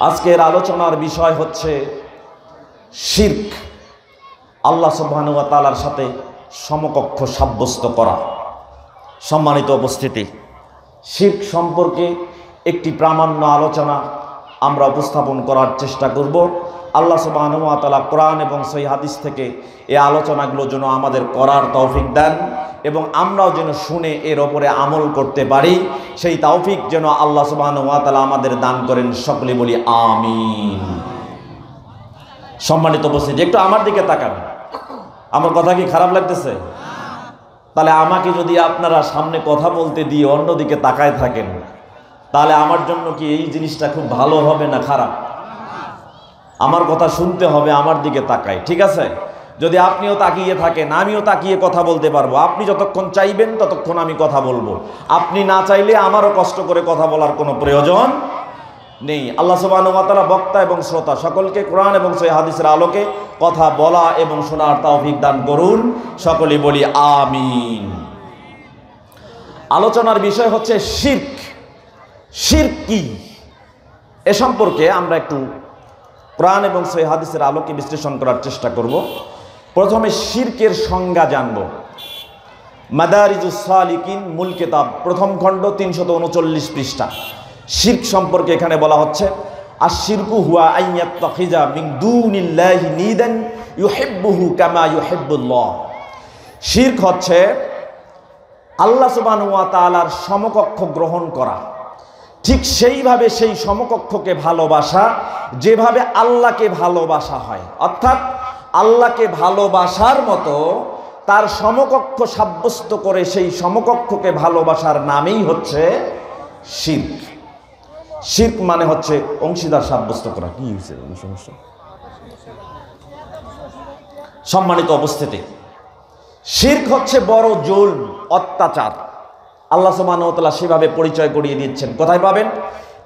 আজকের আলোচনার বিষয় হচ্ছে শিরক, আল্লাহ সুবহানাহু ওয়া তাআলার সাথে সমকক্ষ সাব্যস্ত করা। সম্মানিত উপস্থিতি, শিরক সম্পর্কে একটি প্রামাণ্য আলোচনা আমরা উপস্থাপন করার চেষ্টা করব। আল্লাহ সুবহানাহু ওয়া তাআলা কোরআন এবং সহিহ হাদিস থেকে এই আলোচনাগুলো যেন আমাদের করার তৌফিক দেন এবং আমরাও যেন শুনে এর ওপরে আমল করতে পারি, সেই তৌফিক যেন আল্লাহ সুবহানাহু ওয়া তাআলা আমাদের দান করেন। সকলে বলি আমিন। সম্মানিত উপস্থিতি, একটু আমার দিকে তাকান। আমার কথা কি খারাপ লাগতেছে? তাহলে আমাকে যদি আপনারা সামনে কথা বলতে দিয়ে অন্যদিকে তাকায় থাকেন, তাহলে আমার জন্য কি এই জিনিসটা খুব ভালো হবে না খারাপ? আমার কথা শুনতে হবে, আমার দিকে তাকায়, ঠিক আছে? যদি আপনিও তাকিয়ে থাকেন, আমিও তাকিয়ে কথা বলতে পারবো। আপনি যতক্ষণ চাইবেন ততক্ষণ আমি কথা বলবো, আপনি না চাইলে আমারও কষ্ট করে কথা বলার কোনো প্রয়োজন নেই। আল্লাহ সুবহানাহু ওয়া তাআলা বক্তা এবং শ্রোতা সকলকে কোরআন এবং সহিহ হাদিসের আলোকে কথা বলা এবং শোনার তৌফিক দান করুন। সকলে বলি আমিন। আলোচনার বিষয় হচ্ছে শিরক। শিরক কি, এ সম্পর্কে আমরা একটু কোরআন এবং সহিহ হাদিসের আলোকে বিশ্লেষণ করার চেষ্টা করব। প্রথমে শিরকের সংজ্ঞা জানব। মাদারিজুস সালিকিন মূল কিতাব, প্রথম খণ্ড, 339 পৃষ্ঠা। শিরক সম্পর্কে এখানে বলা হচ্ছে, আশ-শিরকু হুয়া আইয়াত্তাখিযা মিন দুনিল্লাহি নিদান ইউহিব্বুহু কামা ইউহিব্বুল্লাহ। শিরক হচ্ছে আল্লাহ সুবহানাহু ওয়া তাআলার সমকক্ষ গ্রহণ করা, ঠিক সেইভাবে সেই সমকক্ষকে ভালোবাসা যেভাবে আল্লাহকে ভালোবাসা হয়। অর্থাৎ আল্লাহকে ভালোবাসার মতো তার সমকক্ষ সাব্যস্ত করে সেই সমকক্ষকে ভালোবাসার নামেই হচ্ছে শিরক। শিরক মানে হচ্ছে অংশীদার সাব্যস্ত করা। কি হয়েছে সমস্যা? সম্মানিত উপস্থিতি, শিরক হচ্ছে বড় জুলম, অত্যাচার। আল্লাহ সুবহানাহু ওয়া তাআলা সেভাবে পরিচয় করিয়ে দিচ্ছেন। কোথায় পাবেন?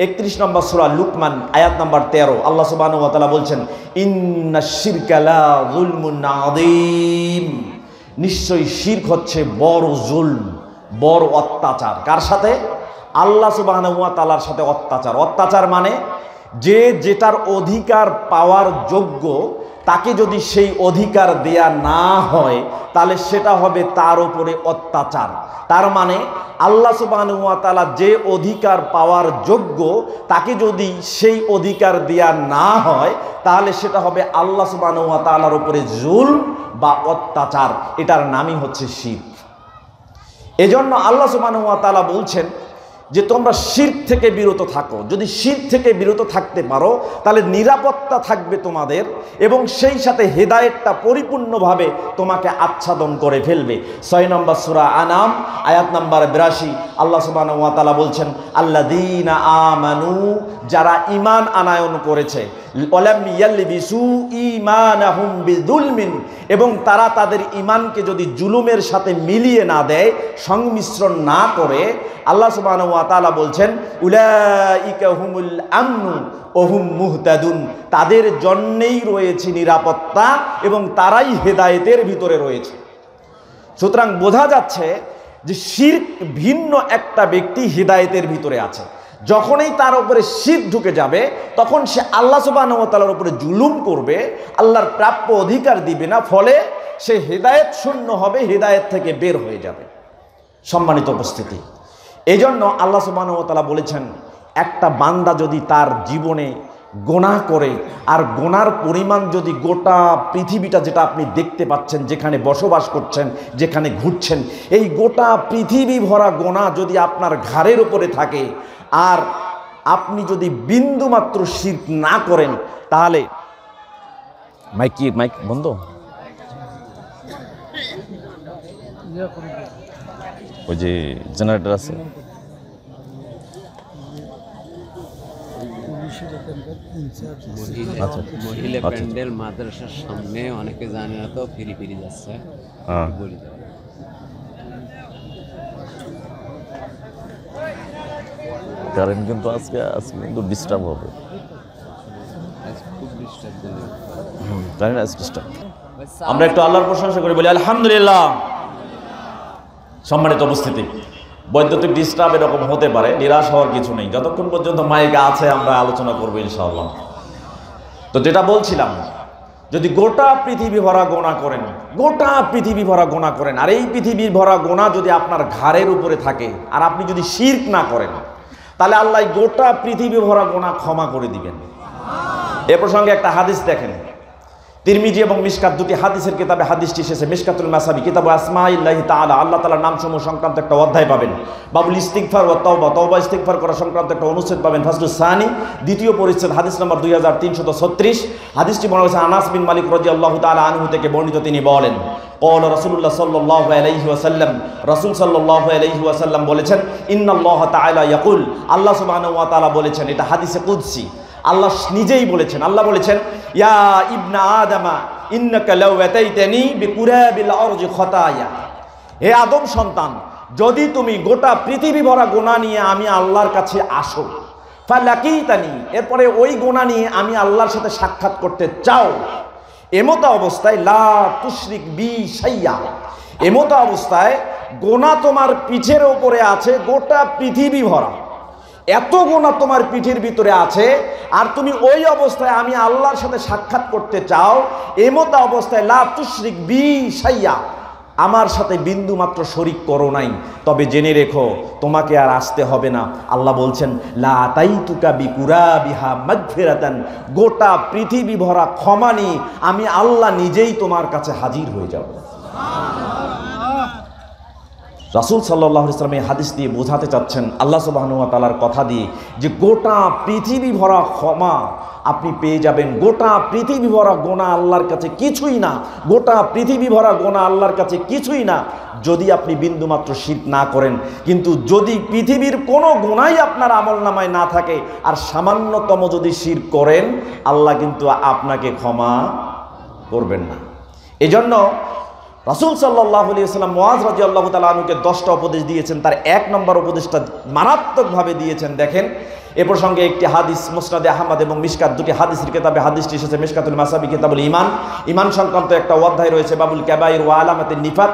31 নম্বর সূরা লুকমান আয়াত নম্বর 13। আল্লাহ সুবহানাহু ওয়া তাআলা বলছেন, ইন্নাশ শিরকা লা যুলমুন আযীম। নিশ্চয়ই শিরক হচ্ছে বড় জুলম, বড় অত্যাচার। কার সাথে? আল্লাহ সুবহানাহু ওয়া তাআলার সাথে অত্যাচার। অত্যাচার মানে যে যেটার অধিকার পাওয়ার যোগ্য তাকে যদি সেই অধিকার দেয়া না হয় তাহলে সেটা হবে তার উপরে অত্যাচার। তার মানে আল্লাহ সুবহানাহু ওয়া তাআলা যে অধিকার পাওয়ার যোগ্য তাকে যদি সেই অধিকার দেয়া না হয় তাহলে সেটা হবে আল্লাহ সুবহানাহু ওয়া তাআলার উপরে জুলম বা অত্যাচার। এটার নামই হচ্ছে শিরক। এজন্য আল্লাহ সুবহানাহু ওয়া তাআলা বলছেন যে তোমরা শিরক থেকে বিরত থাকো। যদি শিরক থেকে বিরত থাকতে পারো তাহলে নিরাপত্তা থাকবে তোমাদের এবং সেই সাথে হেদায়েতটা পরিপূর্ণভাবে তোমাকে আচ্ছাদন করে ফেলবে। 6 নম্বর সূরা আনাম আয়াত নম্বর 82 আল্লাহ সুবহানাহু ওয়া তাআলা বলছেন, আল্লাযীনা আমানু, যারা ঈমান আনায়ন করেছে, ওয়ালাম ইয়ালবিসু ঈমানাহুম বিযুলমিন, এবং তারা তাদের ঈমানকে যদি জুলুমের সাথে মিলিয়ে না দেয়, সংমিশ্রণ না করে, আল্লাহ সুবহানাহু ওয়া তাআলা বলছেন, উলাইকা হুমুল আমনু ওয়া হুম মুহতাদুন, তাদের জন্যই রয়েছে নিরাপত্তা এবং তারাই হেদায়েতের ভিতরে রয়েছে। সুতরাং বোঝা যাচ্ছে যে শিরক ভিন্ন একটা ব্যক্তি হেদায়েতের ভিতরে আছে। যখনই তার উপরে শিরক ঢুকে যাবে তখন সে আল্লাহ সুবহানাহু ওয়া তাআলার উপরে জুলুম করবে, আল্লাহর প্রাপ্য অধিকার দিবে না, ফলে সে হেদায়েত শূন্য হবে, হেদায়েত থেকে বের হয়ে যাবে। সম্মানিত উপস্থিতি, এই জন্য আল্লাহ সুবহানাহু ওয়া তাআলা বলেছেন, একটা বান্দা যদি তার জীবনে গুনাহ করে আর গুনার পরিমাণ যদি গোটা পৃথিবীটা, যেটা আপনি দেখতে পাচ্ছেন, যেখানে বসবাস করছেন, যেখানে ঘুরছেন, এই গোটা পৃথিবী ভরা গুনাহ যদি আপনার ঘাড়ের উপরে থাকে আর আপনি যদি বিন্দুমাত্র শিরক না করেন তাহলে মাইক বন্ধ, ওই যে জেনারেটর আছে, মহিলা প্যান্ডেল মাদ্রাসার সামনে, অনেকে জানে না তো, ফিরি ফিরি যাচ্ছে। কারেন্ট কিন্তু আজকে কিন্তু ডিস্টার্ব হবে, খুব ডিস্টার্ব। আমরা একটু আল্লাহর প্রশংসা করে বলি আলহামদুলিল্লাহ। সম্মানিত উপস্থিতি, বৈদ্যুতিক ডিস্টার্ব এরকম হতে পারে, নিরাশ হওয়ার কিছু নেই। যতক্ষণ পর্যন্ত মাইক আছে আমরা আলোচনা করবো ইনশাআল্লাহ। তো যেটা বলছিলাম, যদি গোটা পৃথিবী ভরা গোনা করেন, গোটা পৃথিবী ভরা গোনা করেন, আর এই পৃথিবীর ভরা গোনা যদি আপনার ঘাড়ের উপরে থাকে, আর আপনি যদি শিরক না করেন, তাহলে আল্লাহ গোটা পৃথিবী ভরা গোনা ক্ষমা করে দিবেন। এ প্রসঙ্গে একটা হাদিস দেখেন, তিরমিজি এবং মিশকাত দুটি হাদিসের কিতাবে হাদিসটি এসেছে। মিশকাতুল মাসাবি কিতাব আসমাইল্লাহি তাআলা, আল্লাহ তাআলার নামসমূহ সংক্রান্ত একটা অধ্যায় পাবেন। বাবুল ইস্তিগফার ওয়া তাওবা, তওবা ইস্তিগফার করা সংক্রান্ত একটা অনুচ্ছেদ পাবেন। ফাসলুস সানি, দ্বিতীয় পরিচ্ছেদ, হাদিস নম্বর 2336। হাদিসটি বর্ণনা করেছেন আনাস বিন মালিক রাদিয়াল্লাহু তাআলা আনহু থেকে বর্ণিত। তিনি বলেন, قال রাসূলুল্লাহ সাল্লাল্লাহু আলাইহি ওয়াসাল্লাম, রাসূল সাল্লাল্লাহু আলাইহি ওয়াসাল্লাম বলেছেন, ইন্নাল্লাহ তাআলা ইয়াকুল, আল্লাহ সুবহানাহু ওয়া তাআলা বলেছেন, এটা হাদিসে কুদসি, আল্লাহ নিজেই বলেছেন। আল্লাহ বলেছেন, ইয়া ইবনা আদামা ইন্নাকা লাউ আতাইতানি বিকুরাবিল আরজি খাতায়া, হে আদম সন্তান, যদি তুমি গোটা পৃথিবী ভরা গুনাহ নিয়ে আমি আল্লাহর কাছে আসো, ফালাকিতানি, এরপরে ওই গুনাহ নিয়ে আমি আল্লাহর সাথে সাক্ষাৎ করতে চাও, এমতো অবস্থায় লা তুশরিক বি শাইয়া, এমতো অবস্থায় গুনাহ তোমার পিঠের উপরে আছে গোটা পৃথিবী ভরা, এত গুনাহ তোমার পিঠের ভিতরে আছে, আর তুমি ওই অবস্থায় আমি আল্লাহর সাথে সাক্ষাৎ করতে চাও, এমতো অবস্থায় লা তুশরিক বি শাইয়া, আমার সাথে বিন্দু মাত্র শরিক করো নাই, তবে জেনে রেখো তোমাকে আর আসতে হবে না। আল্লাহ বলছেন, লা আতাইতুকা বিকুরাবিহা মাগফিরাতান, গোটা পৃথিবী ভরা ক্ষমা নিয়ে আমি আল্লাহ নিজেই তোমার কাছে হাজির হয়ে যাব। রাসূল সাল্লাল্লাহু আলাইহি ওয়াসাল্লাম এই হাদিস দিয়ে বোঝাতে চাচ্ছেন, আল্লাহ সুবহানাহু ওয়া তাআলার কথা দিয়ে, যে গোটা পৃথিবী ভরা ক্ষমা আপনি পেয়ে যাবেন। গোটা পৃথিবী ভরা গোনা আল্লাহর কাছে কিছুই না, গোটা পৃথিবী ভরা গোনা আল্লাহর কাছে কিছুই না, যদি আপনি বিন্দুমাত্র শিরক না করেন। কিন্তু যদি পৃথিবীর কোনো গুনাই আপনার আমলনামায় না থাকে, আর সামান্যতম যদি শিরক করেন, আল্লাহ কিন্তু আপনাকে ক্ষমা করবেন না। এজন্য রাসূল সাল্লাল্লাহু আলাইহি ওয়াসাল্লাম মুআয রাদিয়াল্লাহু তাআলা আনহুকে 10টা উপদেশ দিয়েছেন। তার 1 নম্বর উপদেশটা মারাত্মকভাবে দিয়েছেন। দেখেন, এ প্রসঙ্গে একটি হাদিস মুসনাদে আহমদ এবং মিশকাত দুটি হাদিসের কিতাবে হাদিসটি এসেছে। মিশকাতুল মাসাবি কিতাবুল ঈমান, ঈমান সংক্রান্ত একটা অধ্যায় রয়েছে। বাবুল কাবাইর ওয়া আলামাতিন নিফাক,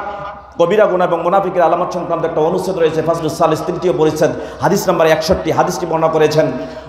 কবিরা গুনাহ এবং মুনাফিকের আলামত সংক্রান্ত একটা অনুচ্ছেদ রয়েছে। ফাসলুস সালিস, তৃতীয় পরিচ্ছেদ, হাদিস নম্বর 61। হাদিসটি বর্ণনা করেছেন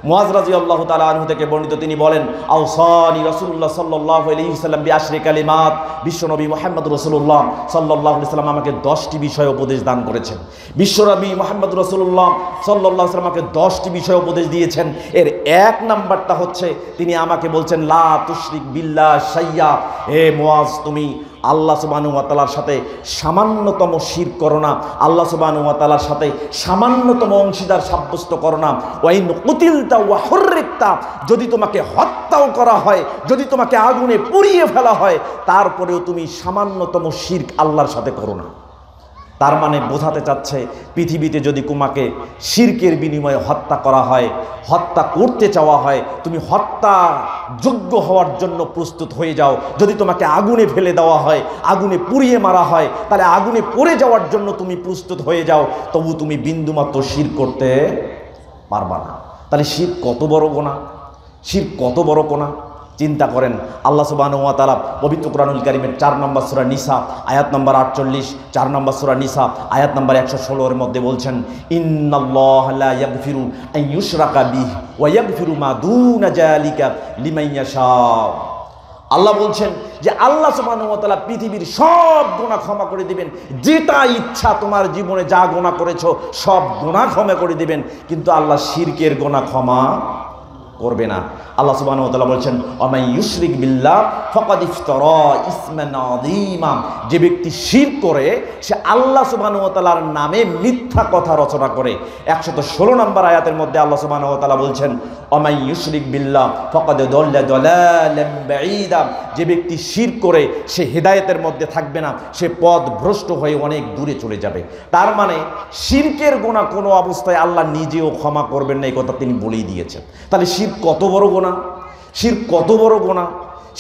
মুআয রাদিয়াল্লাহু তাআলা আনহু থেকে বর্ণিত। তিনি বলেন, আওসানি রাসূলুল্লাহ সাল্লাল্লাহু আলাইহি ওয়াসাল্লাম বিআশরি কালিমাত, বিশ্বনবী মুহাম্মদ রাসূলুল্লাহ সাল্লাল্লাহু আলাইহি ওয়াসাল্লাম আমাকে 10টি বিষয় উপদেশ দান করেছেন। বিশ্বনবী মুহাম্মদ রাসূলুল্লাহ সাল্লাল্লাহু আলাইহি ওয়াসাল্লাম আমাকে 10টি বিষয় উপদেশ দিয়েছেন। এর 1 নাম্বারটা হচ্ছে, তিনি আমাকে বলছেন, লা তুশরিক বিল্লাহ শাইয়া, হে মুআয, তুমি আল্লাহ সুবহানাহু ওয়া তাআলার সাথে সামান্যতম শিরক করো না, আল্লাহ সুবহানাহু ওয়া তাআলার সাথে সামান্যতম অংশীদার সাব্যস্ত করো না। ওয়াইন কুতিলতা ওয়া হুররিকতা, যদি তোমাকে হত্যাও করা হয়, যদি তোমাকে আগুনে পুড়িয়ে ফেলা হয়, তারপরেও তুমি সামান্যতম শিরক আল্লাহর সাথে করো না। তার মানে বোঝাতে চাচ্ছে, পৃথিবীতে যদি তোমাকে শিরকের বিনিময়ে হত্যা করা হয়, হত্যা করতে চাওয়া হয়, তুমি হত্যা যোগ্য হওয়ার জন্য প্রস্তুত হয়ে যাও। যদি তোমাকে আগুনে ফেলে দেওয়া হয়, আগুনে পুড়িয়ে মারা হয়, তাহলে আগুনে পড়ে যাওয়ার জন্য তুমি প্রস্তুত হয়ে যাও, তবু তুমি বিন্দুমাত্র শিরক করতে পারবা না। তাহলে শিরক কত বড় গুনাহ, শিরক কত বড় গুনাহ চিন্তা করেন। আল্লাহ সুবহানাহু ওয়া তাআলা পবিত্র কোরআনুল কারীমের 4 নম্বর সূরা নিসা আয়াত নম্বর 48, 4 নম্বর সূরা নিসা আয়াত নম্বর 116 এর মধ্যে বলছেন, ইন্নাল্লাহা লা ইয়াগফিরু আন ইউশরাকা বিহি ওয়া ইয়াগফিরু মা দুনা যালিকা লিমান ইয়াশা। আল্লাহ বলছেন যে আল্লাহ সুবহানাহু ওয়া তাআলা পৃথিবীর সব গুনাহ ক্ষমা করে দিবেন, যেটা ইচ্ছা তোমার জীবনে যা গুনাহ করেছো সব গুনাহ ক্ষমা করে দিবেন, কিন্তু আল্লাহ শিরকের গুনাহ ক্ষমা করবে না। আল্লাহ সুবহানাহু ওয়া তাআলা বলছেন, ওয়ামাই ইউশরিক বিল্লাহ ফাকাদ ইফতারা ইসমান আযীমা, যে ব্যক্তি শিরক করে সে আল্লাহ সুবহানাহু ওয়া তাআলার নামে মিথ্যা কথা রচনা করে। 116 নম্বর আয়াতের মধ্যে আল্লাহ সুবহানাহু ওয়া তাআলা বলছেন, ওয়ামাই ইউশরিক বিল্লাহ ফাকাদ দাল্লা দালালাম বাঈদা, যে ব্যক্তি শিরক করে সে হেদায়েতের মধ্যে থাকবে না, সে পথ ভ্রষ্ট হয়ে অনেক দূরে চলে যাবে। তার মানে শিরকের গুনাহ কোনো অবস্থায় আল্লাহ নিজেও ক্ষমা করবেন না, এই কথা তিনি বলেই দিয়েছেন। তাহলে শিরক কত বড় গুনাহ, শিরক কত বড় গুনাহ,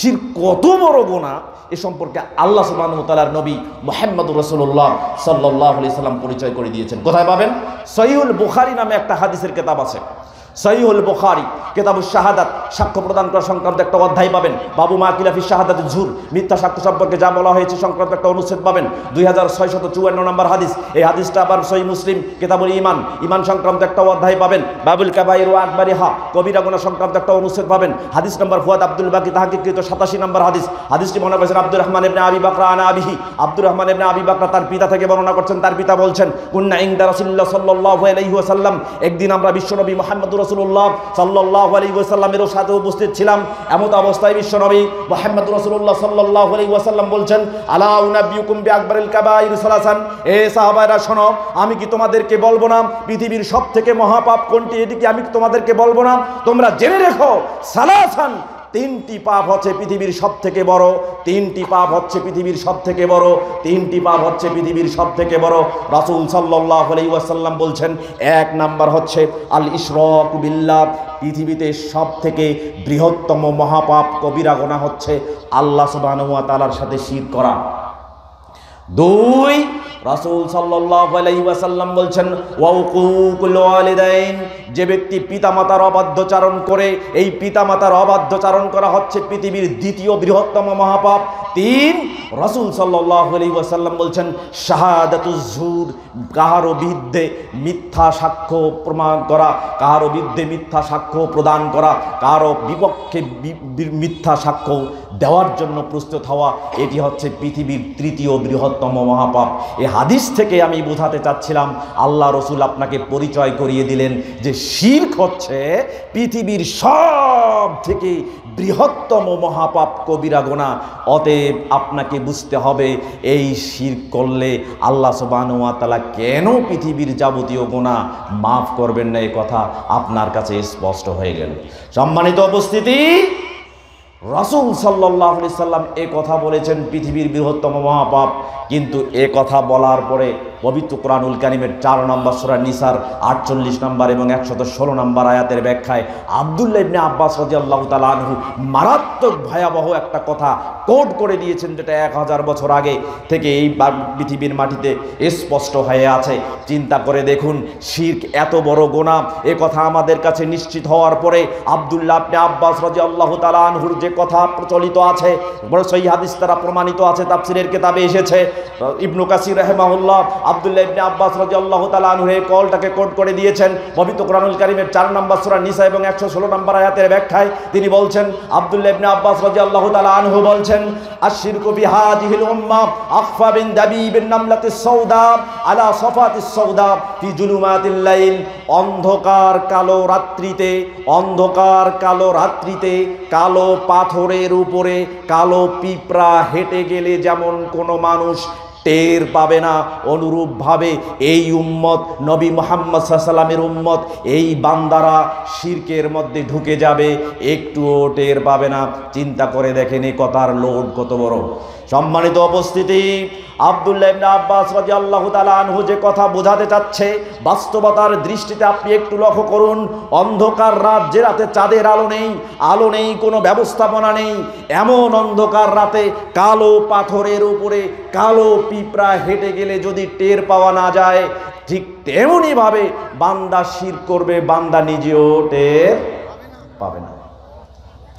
শিরক কত বড় গুনাহ, এ সম্পর্কে আল্লাহ সুবহানাহু ওয়া তাআলার নবী মুহাম্মদুর রাসূলুল্লাহ সাল্লাল্লাহু আলাইহি সাল্লাম পরিচয় করে দিয়েছেন। কোথায় পাবেন? সহিহুল বুখারী নামে একটা হাদিসের কিতাব আছে। সহিহুল বুখারী কিতাবুশ শাহাদাত, সাক্ষ্য প্রদান করা সংক্রান্ত একটা অধ্যায় পাবেন। বাবু মা কিলাফি শাহাদাত ঝুর, মিথ্যা সাক্ষ্য সম্পর্কে যা বলা হয়েছে সংক্রান্ত একটা অনুচ্ছেদ পাবেন। 2654 নম্বর হাদিস, এই হাদিসটা আবার সহিহ মুসলিম কিতাবুল ঈমান, ঈমান সংক্রান্ত একটা অধ্যায় পাবেন। বাবুল কাবাইর ওয়া আকবারিহা, কবিরা গুনাহ সংক্রান্ত একটা অনুচ্ছেদ পাবেন। হাদিস নম্বর ফুয়াদ আব্দুল বাকি তাহকিককৃত 87 নম্বর হাদিস। হাদিসটি বর্ণনা করেছেন আব্দুর রহমান ইবনে আবি বকর আন আবিহি, আব্দুর রহমান ইবনে আবি বকর তার পিতা থেকে বর্ণনা করছেন, তার পিতা বলছেন কুন্না ইনদা রাসূলুল্লাহ সাল্লাল্লাহু আলাইহি ওয়াসাল্লাম, একদিন আমরা বিশ্বনবী মুহাম্মদুর রাসূলুল্লাহ সাল্লাল্লাহু আলাইহি ওয়াসাল্লামের সাথে উপস্থিত ছিলাম। এমত অবস্থায় বিশ্বনবী মুহাম্মদুর রাসূলুল্লাহ সাল্লাল্লাহু আলাইহি ওয়াসাল্লাম বলছেন আলা উনাবিয়ুকুম বিআকবারিল কাবাইর সালাসান, এ সাহাবারা শোনো, আমি কি তোমাদেরকে বলবো না পৃথিবীর সবথেকে মহাপাপ কোনটি? এটি কি আমি তোমাদেরকে বলবো না? তোমরা জেনে রেখো, সালাসান, তিনটি পাপ হচ্ছে পৃথিবীর সবথেকে বড়, তিনটি পাপ হচ্ছে পৃথিবীর সবথেকে বড়, তিনটি পাপ হচ্ছে পৃথিবীর সবথেকে বড়। রাসূল সাল্লাল্লাহু আলাইহি ওয়াসাল্লাম বলছেন এক নাম্বার হচ্ছে আল ইশরাকু বিল্লাহ, পৃথিবীতে সবথেকে বৃহত্তম মহাপাপ কবিরা গুনাহ হচ্ছে আল্লাহ সুবহানাহু ওয়া তাআলার সাথে শিরক করা। দুই, রাসূল সাল্লাল্লাহু আলাইহি ওয়াসাল্লাম বলছেন ওয়া উকুকুল ওয়ালিদাইন, যে ব্যক্তি পিতামাতার অবাধ্যচারণ করে, এই পিতামাতার অবাধ্যচারণ করা হচ্ছে পৃথিবীর দ্বিতীয় বৃহত্তম মহাপাপ। তিন, রাসূল সাল্লাল্লাহু আলাইহি ওয়াসাল্লাম বলছেন শাহাদাতুজ জুর, কাহারও বিরুদ্ধে মিথ্যা সাক্ষ্য প্রমাণ করা, কাহারও বিরুদ্ধে মিথ্যা সাক্ষ্য প্রদান করা, কাহারও বিপক্ষে মিথ্যা সাক্ষ্য দেওয়ার জন্য প্রস্তুত হওয়া, এটি হচ্ছে পৃথিবীর তৃতীয় বৃহত্তম মহাপাপ। এই হাদিস থেকে আমি বোঝাতে চাচ্ছিলাম, আল্লাহ রসুল আপনাকে পরিচয় করিয়ে দিলেন যে শিরক হচ্ছে পৃথিবীর সব থেকে বৃহত্তম মহাপাপ কবিরা গুনাহ। অতএব আপনাকে বুঝতে হবে এই শিরক করলে আল্লাহ সুবহানাহু ওয়া তাআলা কেন পৃথিবীর যাবতীয় গুনাহ মাফ করবেন না, এই কথা আপনার কাছে স্পষ্ট হয়ে গেল। সম্মানিত উপস্থিতি, রাসূল সাল্লাল্লাহু আলাইহি সাল্লাম এ কথা বলেছেন পৃথিবীর বৃহত্তম মহাপাপ, কিন্তু এ কথা বলার পরে পবিত্র কোরআনুল কারীমের 4 নম্বর সূরা নিসার 48 নম্বর এবং 116 নম্বর আয়াতের ব্যাখ্যায় আব্দুল্লাহ ইবনে আব্বাস রাদিয়াল্লাহু তাআলা আনহু মারাত্মক ভয়াবহ একটা কথা কোট করে দিয়েছেন, যেটা 1000 বছর আগে থেকে এই পৃথিবীর মাটিতে স্পষ্ট হয়ে আছে। চিন্তা করে দেখুন, শিরক এত বড় গুনাহ, এ কথা আমাদের কাছে নিশ্চিত হওয়ার পরে আব্দুল্লাহ ইবনে আব্বাস রাদিয়াল্লাহু তাআলা আনহুর যে কথা প্রচলিত আছে, বড় সহিহ হাদিস দ্বারা প্রমাণিত আছে, তাফসীরের কিতাবে এসেছে। ইবনু কাসির রাহিমাহুল্লাহ আব্দুল্লাহ ইবনে আব্বাস রাদিয়াল্লাহু তাআলা আনহু এই কলটাকে কোট করে দিয়েছেন পবিত্র কোরআনুল কারীমের 4 নম্বর সূরা নিসা এবং 116 নম্বর আয়াতের ব্যাখ্যায়। তিনি বলছেন, আব্দুল্লাহ ইবনে আব্বাস রাদিয়াল্লাহু তাআলা আনহু বলছেন আশরিকু বিহাদিহিল উম্মাহ আখফা বিন দাবিবিন নামলাতিস সাউদা আলা সাফাতিস সাউদা ফি জুলুমাতিল লাইল, অন্ধকার কালো রাত্রিতে, অন্ধকার কালো রাত্রিতে কালো পাথরের উপরে কালো পিঁপড়া হেঁটে গেলে যেমন কোনো মানুষ টের পাবে না, অনুরূপভাবে এই উম্মত, নবী মুহাম্মদ সাল্লাল্লাহু আলাইহি ওয়াসাল্লামের উম্মত, এই বান্দারা শিরকের মধ্যে ঢুকে যাবে, একটুও টের পাবে না। চিন্তা করে দেখেন এই কথার লোড কত বড়। সম্মানিত উপস্থিতি, আব্দুল্লাহ ইবনে আব্বাস রাদিয়াল্লাহু তাআলা আনহু যে কথা বোঝাতে চাচ্ছে, বাস্তবতার দৃষ্টিতে আপনি একটু লক্ষ্য করুন। অন্ধকার রাত, যে রাতে চাঁদের আলো নেই, কোনো ব্যবস্থাপনা নেই, এমন অন্ধকার রাতে কালো পাথরের উপরে কালো পিঁপড়া হেঁটে গেলে যদি টের পাওয়া না যায়, ঠিক তেমনিভাবে বান্দা শিরক করবে, বান্দা নিজেও টের পাবে না।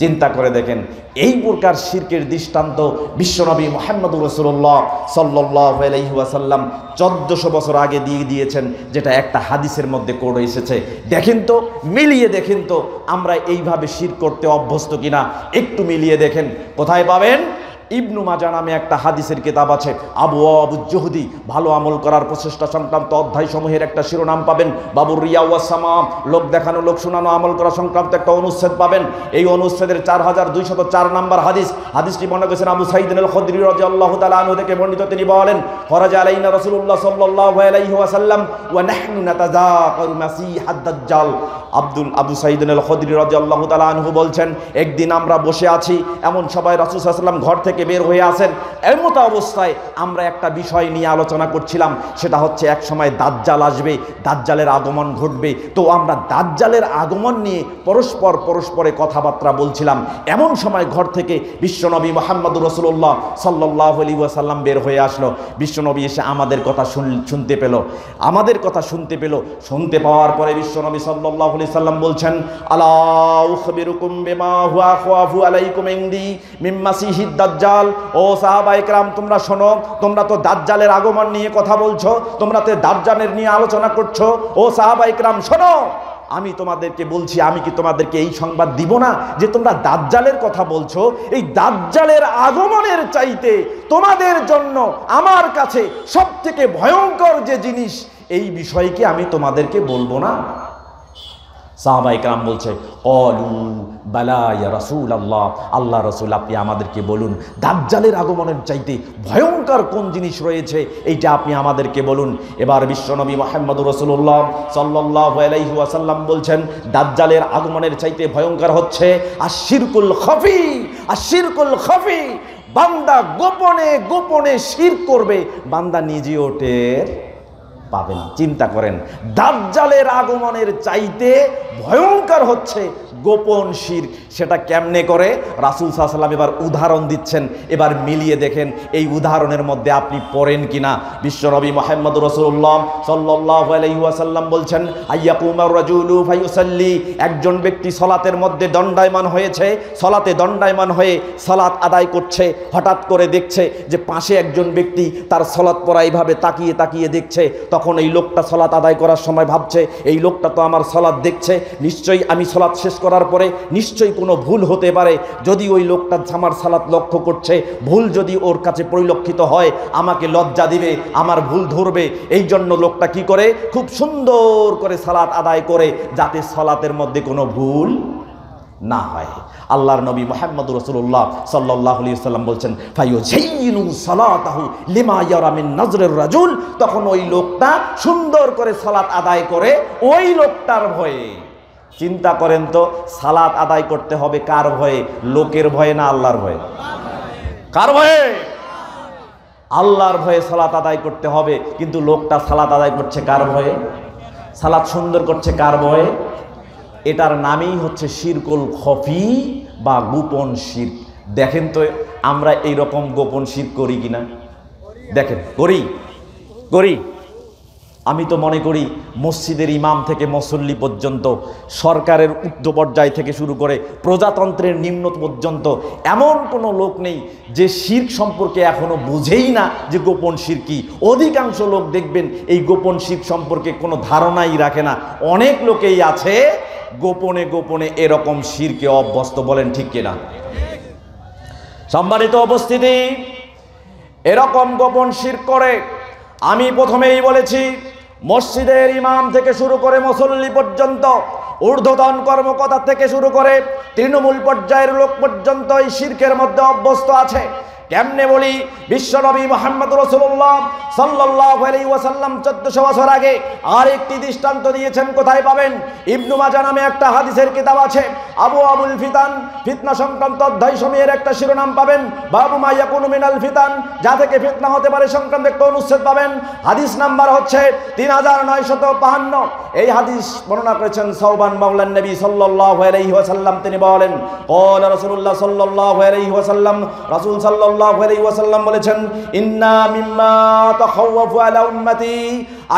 চিন্তা করে দেখেন, এই প্রকার শিরকের দৃষ্টান্ত বিশ্বনবী মুহাম্মদুর রাসূলুল্লাহ সাল্লাল্লাহু আলাইহি ওয়াসাল্লাম 1400 বছর আগে দিয়ে দিয়েছেন, যেটা একটা হাদিসের মধ্যে কোড এসেছে। দেখেন তো, মিলিয়ে দেখেন তো আমরা এইভাবে শিরক করতে অভ্যস্ত কিনা, একটু মিলিয়ে দেখেন। কোথায় পাবেন? ইবনু মাজাহ নামে একটা হাদিসের কিতাব আছে, আবওয়াবুজ জুহদি, ভালো আমল করার প্রচেষ্টা সংক্রান্ত অধ্যায় সমূহের একটা শিরোনাম পাবেন। বাবুর রিয়া ওয়াস সামা, লোক দেখানো লোক শোনানো আমল করা সংক্রান্ত একটা অনুচ্ছেদ পাবেন। এই অনুচ্ছেদের 4204 নম্বর হাদিস, হাদিসটি বর্ণনা করেছেন আবু সাঈদ আল খুদরি রাদিয়াল্লাহু তাআলা আনহু থেকে বর্ণিত। তিনি বলেন, খরাজা আলাইনা রাসূলুল্লাহ সাল্লাল্লাহু আলাইহি ওয়াসাল্লাম ওয়া নাহনু নাতাযাকারু মাসিহাদ দাজ্জাল। আবু সাঈদ আল খুদরি রাদিয়াল্লাহু তাআলা আনহু বলছেন, একদিন আমরা বসে আছি, এমন সবাই রাসূল সাল্লাল্লাহু আলাইহি ওয়াসাল্লাম ঘর থেকে থেকে বের হয়ে আসেন। এমতো অবস্থায় আমরা একটা বিষয় নিয়ে আলোচনা করছিলাম, সেটা হচ্ছে এক সময় দাজ্জাল আসবে, দাজ্জালের আগমন ঘটবে। তো আমরা দাজ্জালের আগমন নিয়ে পরস্পরে কথাবার্তা বলছিলাম। এমন সময় ঘর থেকে বিশ্বনবী মুহাম্মদুর রাসূলুল্লাহ সাল্লাল্লাহু আলাইহি ওয়াসাল্লাম বের হয়ে আসলো। বিশ্বনবী এসে আমাদের কথা শুনতে পেল, শুনতে পাওয়ার পরে বিশ্বনবী সাল্লাল্লাহু আলাইহি সাল্লাম বলছেন, আলা উখবিরুকুম বিমা হুয়া আখওয়াফু আলাইকুম ইনদি মিন মাসিহিদ দাজ্জাল। ও সাহাবায়ে কেরাম, তোমরা শোনো, তোমরা তো দাজ্জালের আগমন নিয়ে কথা বলছো, তোমরা তো দাজ্জালের নিয়ে আলোচনা করছো। ও সাহাবায়ে কেরাম শোনো, আমি তোমাদেরকে বলছি, আমি কি তোমাদেরকে এই সংবাদ দিব না যে তোমরা দাজ্জালের কথা বলছো? এই দাজ্জালের আগমনের চাইতে তোমাদের জন্য আমার কাছে সবথেকে ভয়ঙ্কর যে জিনিস, এই বিষয় কি আমি তোমাদেরকে বলবো না? সাহাবায়ে কেরাম বলছে, অলু বালা ইয়া রাসূলুল্লাহ, আল্লাহ রাসূল আপনি আমাদেরকে বলুন, দাজ্জালের আগমনের চাইতে ভয়ঙ্কর কোন জিনিস রয়েছে এইটা আপনি আমাদেরকে বলুন। এবার বিশ্বনবী মুহাম্মদুর রাসূলুল্লাহ সাল্লাল্লাহু আলাইহি ওয়াসাল্লাম বলছেন, দাজ্জালের আগমনের চাইতে ভয়ঙ্কর হচ্ছে আশিরকুল খফি। আশিরকুল খফি, বান্দা গোপনে গোপনে শিরক করবে, বান্দা নিজেও টের পাবে না। চিন্তা করেন, দাজ্জালের আগমনের চাইতে ভয়ঙ্কর হচ্ছে গোপন শিরক। সেটা কেমনে করে রাসূল সাল্লাল্লাহু আলাইহি ওয়াসাল্লাম এবার উদাহরণ দিচ্ছেন। এবার মিলিয়ে দেখেন এই উদাহরণের মধ্যে আপনি পড়েন কিনা। বিশ্বনবী মুহাম্মদুর রাসূলুল্লাহ সাল্লাল্লাহু আলাইহি ওয়াসাল্লাম বলছেন, আইয়াকুমার রাজুলু ফায়ুসাল্লি, একজন ব্যক্তি সালাতের মধ্যে দণ্ডায়মান হয়েছে, সালাতে দণ্ডায়মান হয়ে সালাত আদায় করছে। হঠাৎ করে দেখছে যে পাশে একজন ব্যক্তি তার সালাত পড়া এইভাবে তাকিয়ে তাকিয়ে দেখছে। তখন এই লোকটা সালাত আদায় করার সময় ভাবছে, এই লোকটা তো আমার সালাত দেখছে, নিশ্চয়ই আমি সালাত শেষ করার পরে নিশ্চয়ই কোনো ভুল হতে পারে। যদি ওই লোকটা আমার সালাত লক্ষ্য করছে, ভুল যদি ওর কাছে পরিলক্ষিত হয়, আমাকে লজ্জা দিবে, আমার ভুল ধরবে। এই জন্য লোকটা কি করে, খুব সুন্দর করে সালাত আদায় করে, যাতে সালাতের মধ্যে কোনো ভুল না হয়। আল্লাহর নবী মুহাম্মদুর রাসূলুল্লাহ সাল্লাল্লাহু আলাইহি ওয়াসাল্লাম বলছেন, ফায়ুযাইয়িনু সালাতাহু লিমা ইয়ারা মিন নাজরির রাজুল, তখন ওই লোকটা সুন্দর করে সালাত আদায় করে ওই লোকটার ভয়ে। চিন্তা করেন তো, সালাত আদায় করতে হবে কার ভয়ে? লোকের ভয়ে না আল্লাহর ভয়ে? কার ভয়ে? আল্লাহর ভয়ে সালাত আদায় করতে হবে। কিন্তু লোকটা সালাত আদায় করছে কার ভয়ে? সালাত সুন্দর করছে কার ভয়ে? এটার নামই হচ্ছে শিরকুল খফি বা গোপন শিরক। দেখেন তো আমরা এই রকম গোপন শিরক করি কিনা? দেখেন, করি। আমি তো মনে করি মসজিদের ইমাম থেকে মুসল্লি পর্যন্ত, সরকারের উচ্চ পর্যায় থেকে শুরু করে প্রজাতন্ত্রের নিম্ন পর্যন্ত এমন কোনো লোক নেই যে শিরক সম্পর্কে এখনো বুঝেই না যে গোপন শিরক কি। অধিকাংশ লোক দেখবেন এই গোপন শিরক সম্পর্কে কোনো ধারণাই রাখে না। অনেক লোকেই আছে গোপনে গোপনে এরকম শিরকে অভ্যস্ত। বলেন ঠিক কিনা? সম্মানিত উপস্থিতি, এরকম গোপন শিরক করে। আমি প্রথমেই বলেছি, মসজিদের ইমাম থেকে শুরু করে মুসল্লি পর্যন্ত, ঊর্ধ্বতন কর্মকর্তা থেকে শুরু করে তৃণমূল পর্যায়ের লোক পর্যন্ত এই শিরকের মধ্যে অভ্যস্ত আছে। কেমনে বলি? বিশ্বনবী মুহাম্মদুর রাসূলুল্লাহ সাল্লাল্লাহু আলাইহি ওয়াসাল্লাম 1400 বছর আগে আরেকটি দৃষ্টান্ত দিয়েছেন। কোথায় পাবেন? ইবনু মাজাহ নামে একটা হাদিসের কিতাব আছে, আবুল ফিতান, ফিতনা সংক্রান্ত অধ্যায় সমূহের একটা শিরোনাম পাবেন, বাবু মা ইয়াকুনু মিনাল ফিতান, যা থেকে ফিতনা হতে পারে সংক্রান্ত একটা অনুচ্ছেদ পাবেন। হাদিস নাম্বার হচ্ছে 3952। এই হাদিস বর্ণনা করেছেন সাওবান মাওলান নবী সাল্লাল্লাহু আলাইহি ওয়াসাল্লাম। তিনি বলেন, ক্বালা রাসূলুল্লাহ সাল্লাল্লাহু আলাইহি ওয়াসাল্লাম, রাসূল সাল্লাল্লাহু আলাইহি ওয়াসাল্লাম বলেছেন, ইন্না মিম্মা তাখাওয়াফু আলা উম্মতি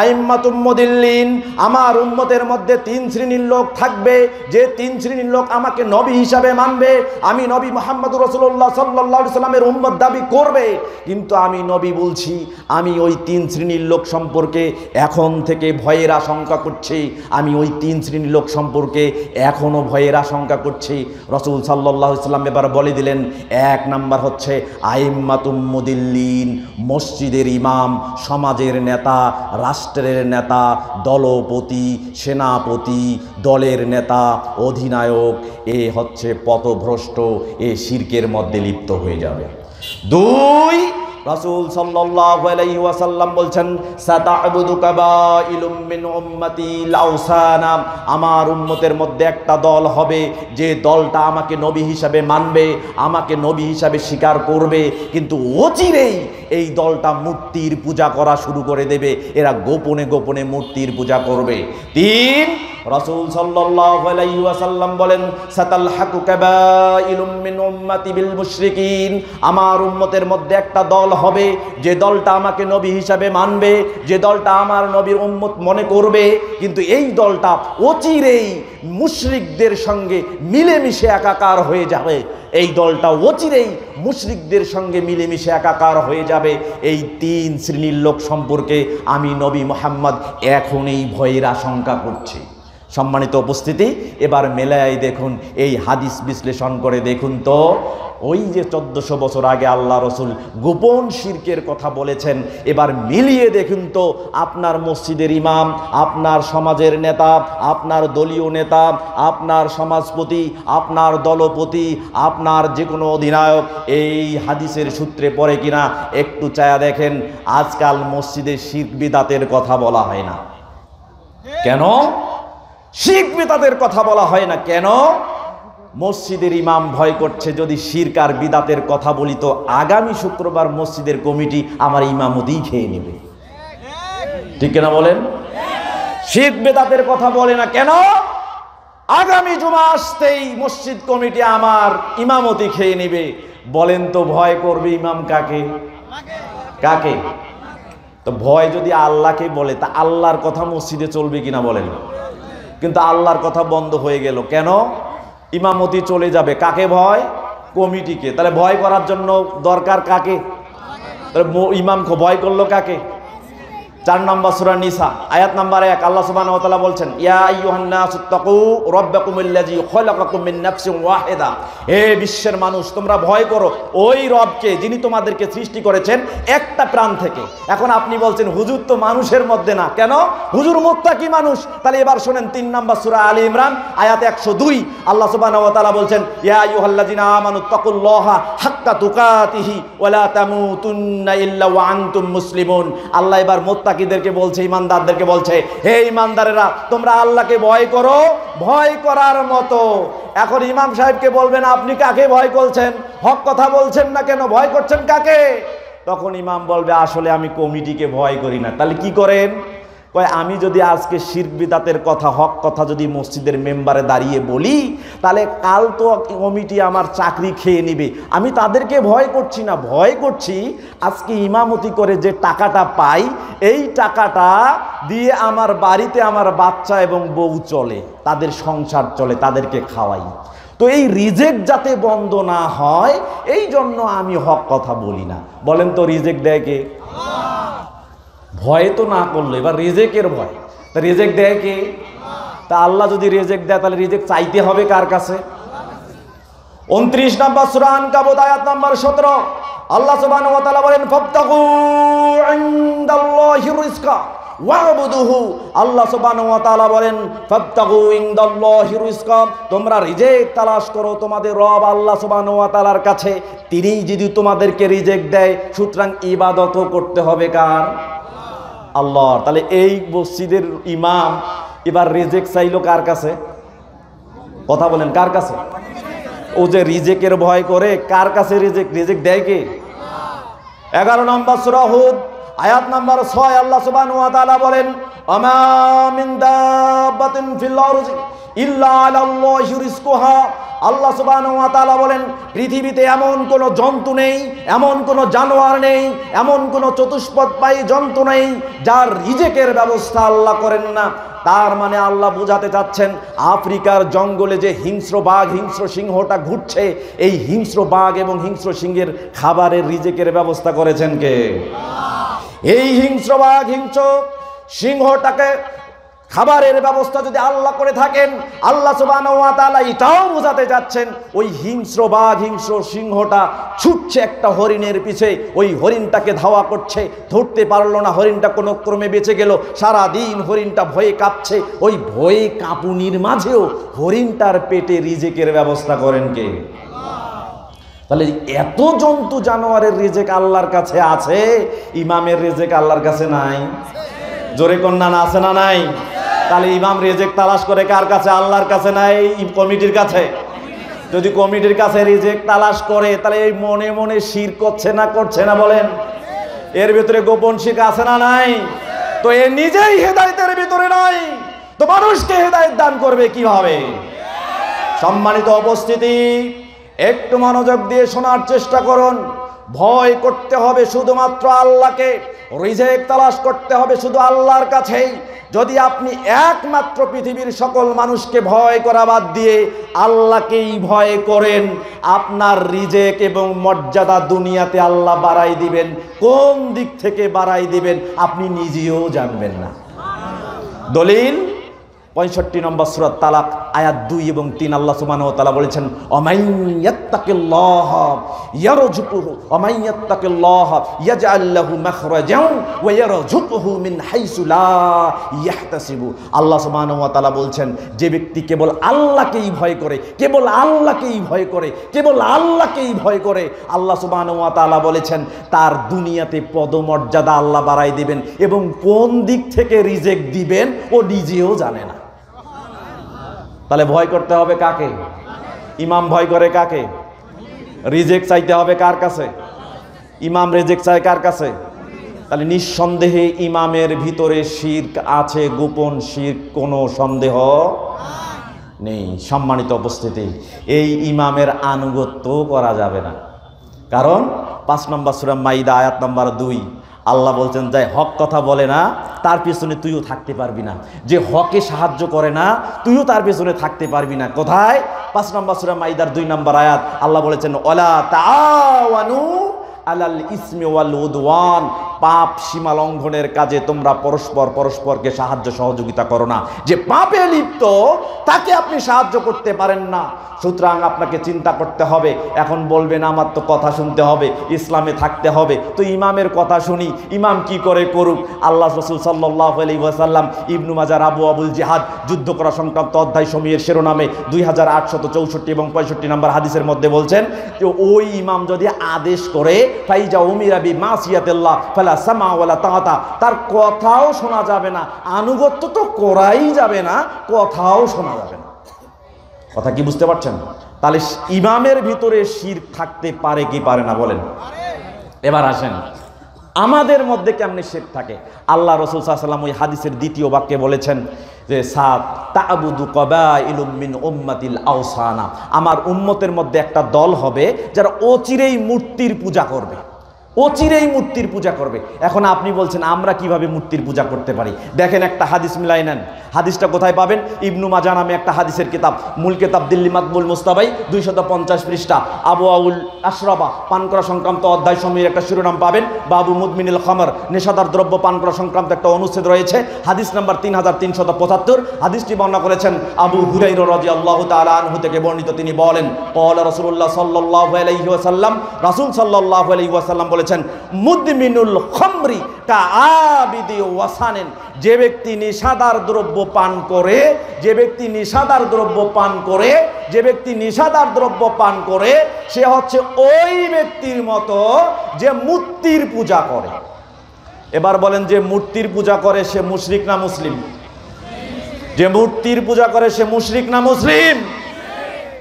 আইম্মাতুম মুদিল্লিন, আমার উম্মতের মধ্যে 3 শ্রেণীর লোক থাকবে, যে 3 শ্রেণীর লোক আমাকে নবী হিসাবে মানবে। আমি নবী মুহাম্মদুর রাসূলুল্লাহ সাল্লাল্লাহু আলাইহি ওয়াসাল্লামের উম্মত দাবি করবে, কিন্তু আমি নবী বলছি, আমি ওই 3 শ্রেণীর লোক সম্পর্কে এখন থেকে ভয়ের আশঙ্কা করছি। আমি ওই 3 শ্রেণীর লোক সম্পর্কে এখনো ভয়ের আশঙ্কা করছি। রাসূল সাল্লাল্লাহু আলাইহি ওয়াসাল্লাম এবার বলে দিলেন, 1 নাম্বার হচ্ছে আইম্মাতুম মুদিল্লিন, মসজিদের ইমাম, সমাজের নেতা, রাষ্ট্রের নেতা, দলপতি, সেনাপতি, দলের নেতা, অধিনায়ক, এ হচ্ছে পথভ্রষ্ট, এ শিরকের মধ্যে লিপ্ত হয়ে যাবে। 2, রাসূল সাল্লাল্লাহু আলাইহি ওয়াসাল্লাম বলছেন সাতা'বুদু কাবাইলুম মিন উম্মতিল আওসানা, আমার উম্মতের মধ্যে একটা দল হবে যে দলটা আমাকে নবী হিসাবে মানবে, আমাকে নবী হিসাবে স্বীকার করবে, কিন্তু অচিরেই এই দলটা মূর্তির পূজা করা শুরু করে দেবে, এরা গোপনে গোপনে মূর্তির পূজা করবে। 3, রাসূল সাল্লাল্লাহু আলাইহি ওয়াসাল্লাম বলেন সাতালহাকু কাবাইলুম মিন উম্মতি বিল মুশরিকিন, আমার উম্মতের মধ্যে একটা দল হবে যে দলটা আমাকে নবী হিসাবে মানবে, যে দলটা আমার নবীর উম্মত মনে করবে, কিন্তু এই দলটা অচিরেই মুশরিকদের সঙ্গে মিলেমিশে একাকার হয়ে যাবে। এই দলটা অচিরেই মুশরিকদের সঙ্গে মিলেমিশে একাকার হয়ে যাবে। এই 3 শ্রেণীর লোক সম্পর্কে আমি নবী মুহাম্মদ এখন এই ভয়ের আশঙ্কা করছি। সম্মানিত উপস্থিতি, এবার মেলায় দেখুন, এই হাদিস বিশ্লেষণ করে দেখুন তো, ওই যে 1400 বছর আগে আল্লাহ রসুল গোপন শিরকের কথা বলেছেন, এবার মিলিয়ে দেখুন তো আপনার মসজিদের ইমাম, আপনার সমাজের নেতা, আপনার দলীয় নেতা, আপনার সমাজপতি, আপনার দলপতি, আপনার যে কোনো অধিনায়ক এই হাদিসের সূত্রে পড়ে কিনা একটু চায়া দেখেন। আজকাল মসজিদে শিরক বিদাতের কথা বলা হয় না কেন? শিরক বিদাতের কথা বলা হয় না কেন? মসজিদের ইমাম ভয় করছে যদি শিরক আর বিদাতের কথা বলি তো আগামী শুক্রবার মসজিদের কমিটি আমার ইমামতিই খেয়ে নেবে। ঠিক কিনা বলেন? শিরক বিদাতের কথা বলে না কেন? আগামী জুমা আসতেই মসজিদ কমিটি আমার ইমামতি খেয়ে নেবে। বলেন তো ভয় করবে ইমাম কাকে? কাকে? তো ভয় যদি আল্লাহকে বলে তা আল্লাহর কথা মসজিদে চলবে কিনা বলেন? কিন্তু আল্লাহর কথা বন্ধ হয়ে গেল কেন? ইমামতি চলে যাবে, কাকে ভয়? কমিটিকে। তাহলে ভয় করার জন্য দরকার কাকে? তাহলে ইমাম ভয় করলো কাকে? 4 নম্বর সূরা নিসা আয়াত নাম্বার 1 আল্লাহ সুবহানাহু ওয়া তাআলা বলছেন ইয়া আইয়ুহান নাসু তাকু রাব্বাকুমুল্লাযী খালাকাকুম মিন নাফসিন ওয়াহিদা, হে বিশ্বের মানুষ তোমরা ভয় করো ওই রবকে যিনি তোমাদেরকে সৃষ্টি করেছেন একটা প্রাণ থেকে। এখন আপনি বলছেন হুজুর তো মানুষের মধ্যে না, কেন? হুজুর মুত্তাকি মানুষ। তাহলে এবার শুনেন 3 নম্বর সূরা আলী ইমরান আয়াত 102 আল্লাহ সুবহানাহু ওয়া তাআলা বলছেন ইয়া আইয়ুহাল্লাযীনা আমানু তাকুল্লাহা হাক্কা তুকাতিহি ওয়া লা তামুতুন্না ইল্লা ওয়া আনতুম মুসলিমুন। আল্লাহ এবার মুত্তাকিদেরকে বলছে, ইমানদারদেরকে বলছে, হে ইমানদারেরা তোমরা আল্লাহকে ভয় করো ভয় করার মতো। এখন ইমাম সাহেবকে বলবেন আপনি কাকে ভয় করছেন? হক কথা বলছেন না কেন? ভয় করছেন কাকে? তখন ইমাম বলবে আসলে আমি কমিটিকে ভয় করি না। তাহলে কি করেন? কয় আমি যদি আজকে শিরক বিদাতের কথা হক কথা যদি মসজিদের মেম্বারে দাঁড়িয়ে বলি তাহলে কাল তো কমিটি আমার চাকরি খেয়ে নেবে। আমি তাদেরকে ভয় করছি না, ভয় করছি আজকে ইমামতি করে যে টাকাটা পাই এই টাকাটা দিয়ে আমার বাড়িতে আমার বাচ্চা এবং বউ চলে, তাদের সংসার চলে, তাদেরকে খাওয়াই। তো এই রিজেক্ট যাতে বন্ধ না হয় এই জন্য আমি হক কথা বলি না। বলেন তো রিজেক্ট দেয় কে? ভয় তো না করলো, এবার রিজেক্টের ভয়। তা রিজেক্ট দেয় কে? তা আল্লাহ যদি রিজেক্ট দেয় তাহলে রিজেক্ট চাইতে হবে কার কাছে? 29 নম্বর সূরা আনকাবুত আয়াত নাম্বার 17 আল্লাহ সুবহানাহু ওয়া তাআলা বলেন ফাবতাগু ইনদাল্লাহির রিজকা ওয়াবুদুহু। আল্লাহ সুবহানাহু ওয়া তাআলা বলেন ফাবতাগু ইনদাল্লাহির রিজকা, তোমরা রিজেক্ট তালাশ করো তোমাদের রব আল্লাহ সুবহানাহু ওয়া তাআলার কাছে। তিনিই যদি তোমাদেরকে রিজেক্ট দেয় সুতরাং ইবাদতও করতে হবে কার? আল্লাহর। তাহলে এই মসজিদের ইমাম এবার রিজেক্ট চাইলো কার কাছে? কথা বলেন কার কাছে? ও যে রিজেক্টের ভয় করে কার কাছে রিজেক্ট দেয় কে? 11 নম্বর সূরা হুদ আয়াত নাম্বার 6 আল্লাহ সুবহানাহু ওয়া তাআলা বলেন আমা মিন দাব্বাতিন ফিল আরদি ইল্লা আলাল্লাহি রিজকুহা। আল্লাহ সুবহানাহু ওয়া তাআলা বলেন পৃথিবীতে এমন কোন জন্তু নেই, এমন কোন জানোয়ার নেই, এমন কোন চতুষ্পদপায়ী জন্তু নেই যার রিজেকের ব্যবস্থা আল্লাহ করেন না। তার মানে আল্লাহ বোঝাতে চাচ্ছেন আফ্রিকার জঙ্গলে যে হিংস্র বাঘ হিংস্র সিংহটা ঘুরছে এই হিংস্র বাঘ এবং হিংস্র সিংহের খাবারের রিজেকের ব্যবস্থা করেছেন কে? এই হিংস্র বাঘ হিংস্র সিংহটাকে খাবারের ব্যবস্থা যদি আল্লাহ করে থাকেন আল্লাহ সুবহানাহু ওয়া তাআলা এটাও বোঝাতে যাচ্ছেন ওই হিংস্র বাঘ হিংস্র সিংহটা ছুটছে একটা হরিণের পিছে, ওই হরিণটাকে ধাওয়া করছে, ধরতে পারলো না, হরিণটা কোনো ক্রমে বেঁচে গেল। সারাদিন হরিণটা ভয়ে কাঁপছে, ওই ভয়ে কাঁপুনির মাঝেও হরিণটার পেটে রিজেকের ব্যবস্থা করেন কে? তাহলে এত জন্তু জানোয়ারের রিজেক আল্লাহর কাছে আছে, ইমামের রিজেক আল্লাহর কাছে নাই? জোরে কন্যা না আছে না নাই? তাহলে ইমাম রিজেক তালাশ করে কার কাছে? আল্লাহর কাছে নাই, কমিটির কাছে? যদি কমিটির কাছে রিজেক তালাশ করে তাহলে এই মনে মনে শিরক করছে না বলেন? এর ভিতরে গোপন শিরক আছে না নাই? তো এ নিজেই হেদায়েতের ভিতরে নাই, তো মানুষকে হেদায়েত দান করবে কিভাবে? সম্মানিত উপস্থিতি, একটু মনোযোগ দিয়ে শোনার চেষ্টা করুন। ভয় করতে হবে শুধুমাত্র আল্লাহকে, রিজেক তালাশ করতে হবে শুধু আল্লাহর কাছেই। যদি আপনি একমাত্র পৃথিবীর সকল মানুষকে ভয় করা বাদ দিয়ে আল্লাহকেই ভয় করেন, আপনার রিজেক এবং মর্যাদা দুনিয়াতে আল্লাহ বাড়াই দিবেন। কোন দিক থেকে বাড়াই দিবেন আপনি নিজেও জানবেন না। দলিল 65 নম্বর সূরা তালাক আয়াত 2 এবং 3 আল্লাহ সুবহানাহু ওয়া তাআলা বলেছেন, অমাইয়াত্তাকিল্লাহ ইয়ারযুকুহু অমাইয়াত্তাকিল্লাহ ইয়াজআল লাহু মাখরাজান ওয়া ইয়ারযুকুহু মিন হাইসু লা ইয়াহতাসিবু। আল্লাহ সুবহানাহু ওয়া তাআলা বলছেন, যে ব্যক্তি কেবল আল্লাহকেই ভয় করে, কেবল আল্লাহকেই ভয় করে, কেবল আল্লাহকেই ভয় করে, আল্লাহ সুবহানাহু ওয়া তাআলা বলেছেন তার দুনিয়াতে পদমর্যাদা আল্লাহ বাড়াই দিবেন এবং কোন দিক থেকে রিজেক দিবেন ও নিজেও জানে না। তাহলে ভয় করতে হবে কাকে? ইমাম ভয় করে কাকে? রিজেক চাইতে হবে কার কাছে? ইমাম রিজেক চায় কার কাছে? তাহলে নিঃসন্দেহে ইমামের ভিতরে শিরক আছে, গোপন শিরক, কোনো সন্দেহ নেই। সম্মানিত উপস্থিতি, এই ইমামের আনুগত্য করা যাবে না, কারণ 5 নম্বর সূরা মাইদা আয়াত নম্বর 2 আল্লাহ বলছেন, যে হক কথা বলে না তার পিছনে তুইও থাকতে পারবি না, যে হকে সাহায্য করে না তুইও তার পিছনে থাকতে পারবি না। কোথায়? 5 নম্বর সূরা মাইদার 2 নম্বর আয়াত আল্লাহ বলেছেন, ওয়ালা তাআওয়ানু আলাল ইসমি ওয়াল উদওয়ান, পাপ সীমা লঙ্ঘনের কাজে তোমরা পরস্পরকে সাহায্য সহযোগিতা করো না। যে পাপে লিপ্ত তাকে আপনি সাহায্য করতে পারেন না। সুতরাং আপনাকে চিন্তা করতে হবে। এখন বলবেন আমার তো কথা শুনতে হবে, ইসলামে থাকতে হবে, তো ইমামের কথা শুনি, ইমাম কি করে করুক। আল্লাহ রাসূল সাল্লাল্লাহু আলাইহি ওয়াসাল্লাম ইবনু মাজার আবুল জিহাদ যুদ্ধ করা সংক্রান্ত অধ্যায় সমূহের শিরোনামে 2864 এবং 65 নম্বর হাদিসের মধ্যে বলছেন যে ওই ইমাম যদি আদেশ করে ফাইজা উমিরা বি মাসিয়াতিল্লাহ ফালা সামা ওয়ালা তাআতা, তার কথাও শোনা যাবে না, আনুগত্য তো করাই যাবে না, কথাও শোনা যাবে না। কথা কি বুঝতে পারছেন? তাহলে ইমামের ভিতরে শিরক থাকতে পারে কি পারে না বলেন? এবার আসেন আমাদের মধ্যে কেমনে শিরক থাকে। আল্লাহ রাসূল সাল্লাল্লাহু আলাইহি ওয়াসাল্লাম ওই হাদিসের দ্বিতীয় বাক্যে বলেছেন যে সাত তা'বুদু কাবাইলুম মিন উম্মাতিল আওসানা, আমার উম্মতের মধ্যে একটা দল হবে যারা অচিরেই মূর্তির পূজা করবে, অচিরেই মূর্তির পূজা করবে। এখন আপনি বলছেন আমরা কিভাবে মূর্তির পূজা করতে পারি? দেখেন একটা হাদিস মিলাই নেন। হাদিসটা কোথায় পাবেন? ইবনু মাজাহ নামে একটা হাদিসের কিতাব, মূল কিতাব দিল্লি মাতবুল মুস্তাবাই 250 পৃষ্ঠা, আবু আউল আশরাবা পান করা সংক্রান্ত অধ্যায় সমূহের একটা শিরোনাম পাবেন, বাবু মুদমিনুল খামর, নেশাদার দ্রব্য পান করা সংক্রান্ত একটা অনুচ্ছেদ রয়েছে, হাদিস নাম্বার 3375। হাদিসটি বর্ণনা করেছেন আবু হুরায়রা রাদিয়াল্লাহু তাআলা আনহু থেকে বর্ণিত। তিনি বলেন, ক্বালা রাসূলুল্লাহ সাল্লাল্লাহু আলাইহি ওয়াসাল্লাম, রাসূল সাল্লাল্লাহু আলাইহি ওয়াসাল্লাম বলেছেন, মুদমিনুল খামরি কাআবিদি ওয়াসানেন, যে ব্যক্তি নেশাদার দ্রব্য পান করে, যে ব্যক্তি নেশাদার দ্রব্য পান করে, যে ব্যক্তি নেশাদার দ্রব্য পান করে, সে হচ্ছে ওই ব্যক্তির মতো যে মূর্তির পূজা করে। এবার বলেন, যে মূর্তির পূজা করে সে মুশরিক না মুসলিম? যে মূর্তির পূজা করে সে মুশরিক না মুসলিম?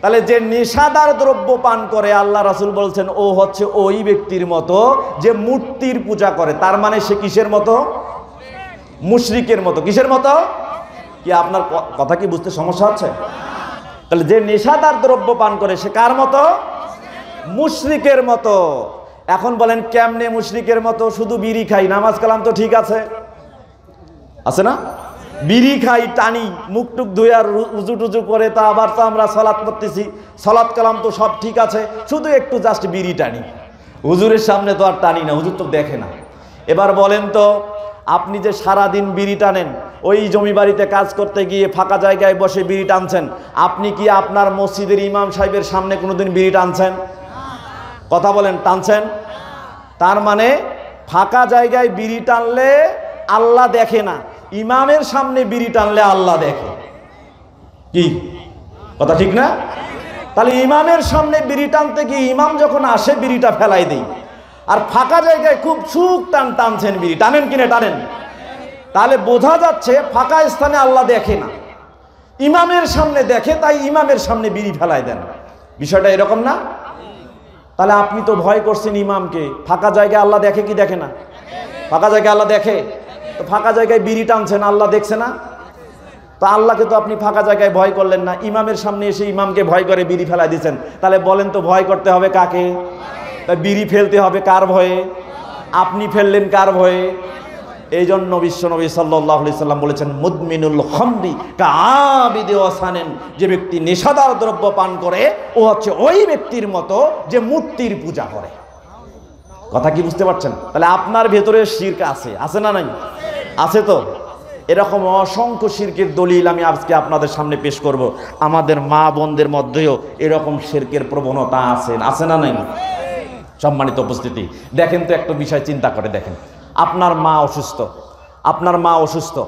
তাহলে যে নেশাদার দ্রব্য পান করে, আল্লাহ রাসূল বলছেন ও হচ্ছে ওই ব্যক্তির মতো যে মূর্তির পূজা করে। তার মানে সে কিসের মতো? মুশরিকের মতো। কিসের মতো? কি আপনার কথা কি বুঝতে সমস্যা হচ্ছে? তাহলে যে নেশাদার দ্রব্য পান করে সে কার মতো? মুশরিকের মতো। এখন বলেন কেমনে মুশরিকের মতো? শুধু বিড়ি খাই, নামাজ কালাম তো ঠিক আছে, আছে না? বিড়ি খাই, টানি, মুখ টুক ধুয়ে আর উজু টুজু করে, তা আবার তো আমরা সালাত করতেছি, সালাত কালাম তো সব ঠিক আছে, শুধু একটু জাস্ট বিড়ি টানি। হুজুরের সামনে তো আর টানি না, হুজুর তো দেখে না। এবার বলেন তো, আপনি যে সারাদিন বিড়ি টানেন, ওই জমি বাড়িতে কাজ করতে গিয়ে ফাঁকা জায়গায় বসে বিড়ি টানছেন, আপনি কি আপনার মসজিদের ইমাম সাহেবের সামনে কোনোদিন বিড়ি টানছেন? কথা বলেন, টানছেন? তার মানে ফাঁকা জায়গায় বিড়ি টানলে আল্লাহ দেখে না, ইমামের সামনে বিড়ি টানলে আল্লাহ দেখে। কি কথা ঠিক না? তাহলে ইমামের সামনে বিড়ি টানতে গিয়ে ইমাম যখন আসে বিড়িটা ফেলাই দেই, আর ফাঁকা জায়গায় খুব সুখ টানছেন বিড়ি, টানেন কিনা টানেন, তাহলে বোঝা যাচ্ছে ফাঁকা স্থানে আল্লাহ দেখে না, ইমামের সামনে দেখে, তাই ইমামের সামনে বিড়ি ফেলাই দেন। বিষয়টা এরকম না? তাহলে আপনি তো ভয় করছেন ইমামকে, ফাঁকা জায়গায় আল্লাহ দেখে কি দেখে না? ফাঁকা জায়গায় আল্লাহ দেখে, তো ফাঁকা জায়গায় বিড়ি টানছেন, আল্লাহ দেখছে না? তো আল্লাহকে তো আপনি ফাঁকা জায়গায় ভয় করলেন না, ইমামের সামনে এসে ইমামকে ভয় করে বিড়ি ফেলাই দিচ্ছেন। তাহলে বলেন তো ভয় করতে হবে কাকে? বিড়ি ফেলতে হবে কার ভয়ে? আপনি ফেললেন কার ভয়ে? এই জন্য বিশ্বনবী সাল্লাল্লাহু আলাইহি সাল্লাম বলেছেন, মুদমিনুল খামরি কাআবিদি ওয়াসানেন, যে ব্যক্তি নেশাদার দ্রব্য পান করে ও হচ্ছে ওই ব্যক্তির মতো যে মূর্তির পূজা করে। কথা কি বুঝতে পারছেন? তাহলে আপনার ভেতরে শিরক আছে, আছে না নাই? আছে তো। এরকম অসংখ্য শিরকের দলিল আমি আজকে আপনাদের সামনে পেশ করব। আমাদের মা বোনদের মধ্যেও এরকম শিরকের প্রবণতা আছে, আছে না নাই? সম্মানিত উপস্থিতি, দেখেন তো একটা বিষয় চিন্তা করে দেখেন। আপনার মা অসুস্থ, আপনার মা অসুস্থ,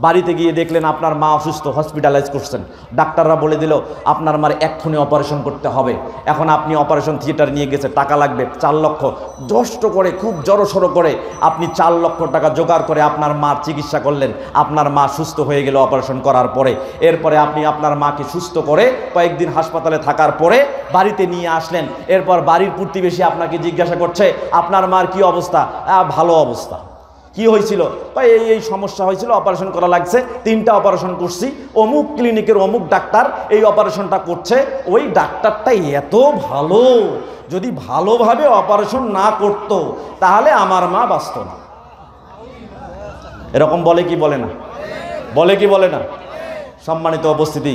বাড়িতে গিয়ে দেখলেন আপনার মা অসুস্থ, হসপিটালাইজ করছেন, ডাক্তাররা বলে দিল আপনার মার এক্ষুনি অপারেশন করতে হবে। এখন আপনি অপারেশন থিয়েটার নিয়ে গেছে, টাকা লাগবে 4 লক্ষ, কষ্ট করে খুব জড়সড়ো করে আপনি 4 লক্ষ টাকা জোগাড় করে আপনার মার চিকিৎসা করলেন। আপনার মা সুস্থ হয়ে গেল অপারেশন করার পরে। এরপরে আপনি আপনার মাকে সুস্থ করে কয়েকদিন হাসপাতালে থাকার পরে বাড়িতে নিয়ে আসলেন। এরপর বাড়ির প্রতিবেশী আপনাকে জিজ্ঞাসা করছে আপনার মার কি অবস্থা? ভালো অবস্থা। কি হয়েছিল? এই সমস্যা হয়েছিল, অপারেশন করা লাগছে, 3টা অপারেশন করছি, অমুক ক্লিনিকের অমুক ডাক্তার এই অপারেশনটা করছে। ওই ডাক্তারটা এত ভালো, যদি ভালোভাবে অপারেশন না করত তাহলে আমার মা বাঁচত না। এরকম বলে কি বলে না? বলে কি বলে না? সম্মানিত উপস্থিতি,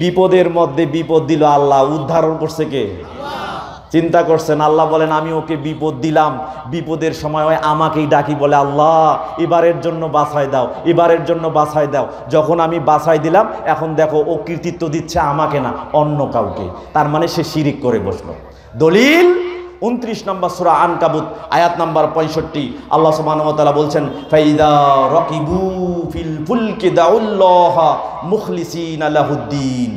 বিপদের মধ্যে বিপদ দিল আল্লাহ, উদ্ধার করছে কে? চিন্তা করছেন? আল্লাহ বলেন আমি ওকে বিপদ দিলাম, বিপদের সময় আমাকেই ডাকি, বলে আল্লাহ এবারের জন্য বাঁচাই দাও, এবারের জন্য বাঁচাই দাও। যখন আমি বাঁচাই দিলাম, এখন দেখো ও কৃতিত্ব দিচ্ছে আমাকে না, অন্য কাউকে। তার মানে সে শিরিক করে বসলো। দলিল 29 নম্বর সূরা আনকাবুত আয়াত নাম্বার 65, আল্লাহ সুবহানাহু ওয়া তাআলা বলছেন, ফাইদা রাকিবু ফিল ফুলকি দাউল্লাহা মুখলিসিনা লাহুদ্দিন।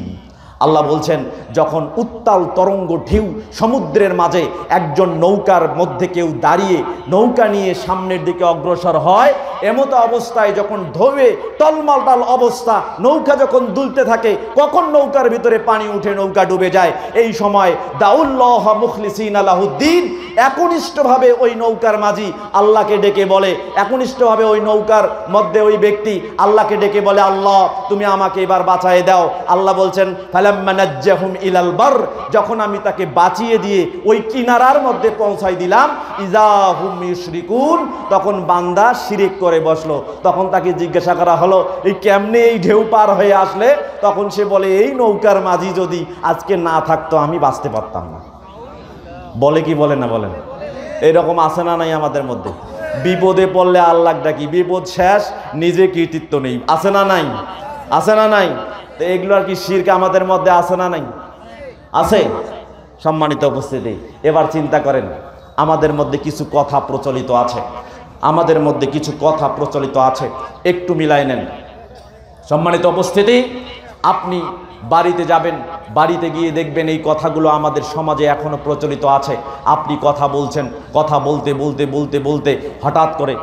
আল্লাহ বলছেন যখন উত্তাল তরঙ্গ ঢেউ সমুদ্রের মাঝে একজন নৌকার মধ্যে কেউ দাঁড়িয়ে নৌকা নিয়ে সামনের দিকে অগ্রসর হয়, এমত অবস্থায় যখন ঢেউয়ে টলমলটাল অবস্থা, নৌকা যখন দুলতে থাকে, কখন নৌকার ভিতরে পানি উঠে নৌকা ডুবে যায়, এই সময় দাউল্লাহ মুখলিসিনা লাহুদ্দিন, একনিষ্ঠভাবে ওই নৌকার মাঝি আল্লাহকে ডেকে বলে, একনিষ্ঠভাবে ওই নৌকার মধ্যে ওই ব্যক্তি আল্লাহকে ডেকে বলে, আল্লাহ তুমি আমাকে এবার বাঁচায় দাও। আল্লাহ বলছেন ফালাম্মা নাজ্জাহুম ইলাল বার, যখন আমি তাকে বাঁচিয়ে দিয়ে ওই কিনারার মধ্যে পৌঁছাই দিলাম, ইযা হুম ইউশরিকুন, তখন বান্দা শিরিক করে বসলো। তখন তাকে জিজ্ঞাসা করা হলো এই কেমনে এই ঢেউ পার হয়ে আসলে? তখন সে বলে এই নৌকার মাঝি যদি আজকে না থাকতো আমি বাঁচতে পারতাম না। বলে কি বলে না? বলেন। এরকম আছে না নাই আমাদের মধ্যে? বিপদে পড়লে আল্লাহ ডাকি, বিপদ শেষ, নিজে কৃতিত্ব নেই, আছে না নাই? আছে না নাই? তো এগুলো আর কি শিরক আমাদের মধ্যে আছে না নাই? আছে। সম্মানিত উপস্থিতি, এবার চিন্তা করেন, আমাদের মধ্যে কিছু কথা প্রচলিত আছে, আমাদের মধ্যে কিছু কথা প্রচলিত আছে, একটু মিলাই নেন। সম্মানিত উপস্থিতি, আপনি বাড়িতে যাবেন, বাড়িতে গিয়ে দেখবেন এই কথাগুলো আমাদের সমাজে এখনো প্রচলিত আছে। আপনি কথা বলছেন, কথা বলতে বলতে বলতে বলতে হঠাৎ করে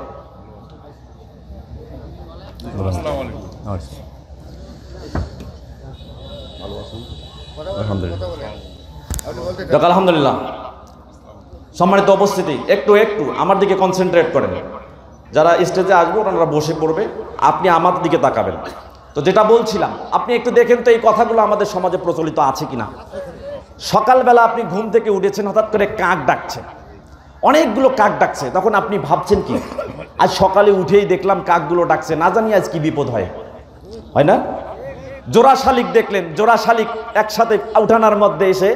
আলহামদুলিল্লাহ। সম্মানিত উপস্থিতি, একটু আমার দিকে কনসেন্ট্রেট করেন। যারা স্টেজে আসবে ওনারা বসে পড়বে, আপনি আমার দিকে তাকাবেন। তো যেটা বলছিলাম, আপনি একটু দেখেন তো এই কথাগুলো আমাদের সমাজে প্রচলিত আছে কিনা। সকালবেলা আপনি ঘুম থেকে উঠেছেন, হঠাৎ করে কাক ডাকছে, অনেকগুলো কাক ডাকছে, তখন আপনি ভাবছেন কি, আজ সকালে উঠেই দেখলাম কাকগুলো ডাকছে, না জানি আজ কি বিপদ হয় না? জোড়া শালিক দেখলেন, জোড়া শালিক একসাথে উঠানার মধ্যে এসে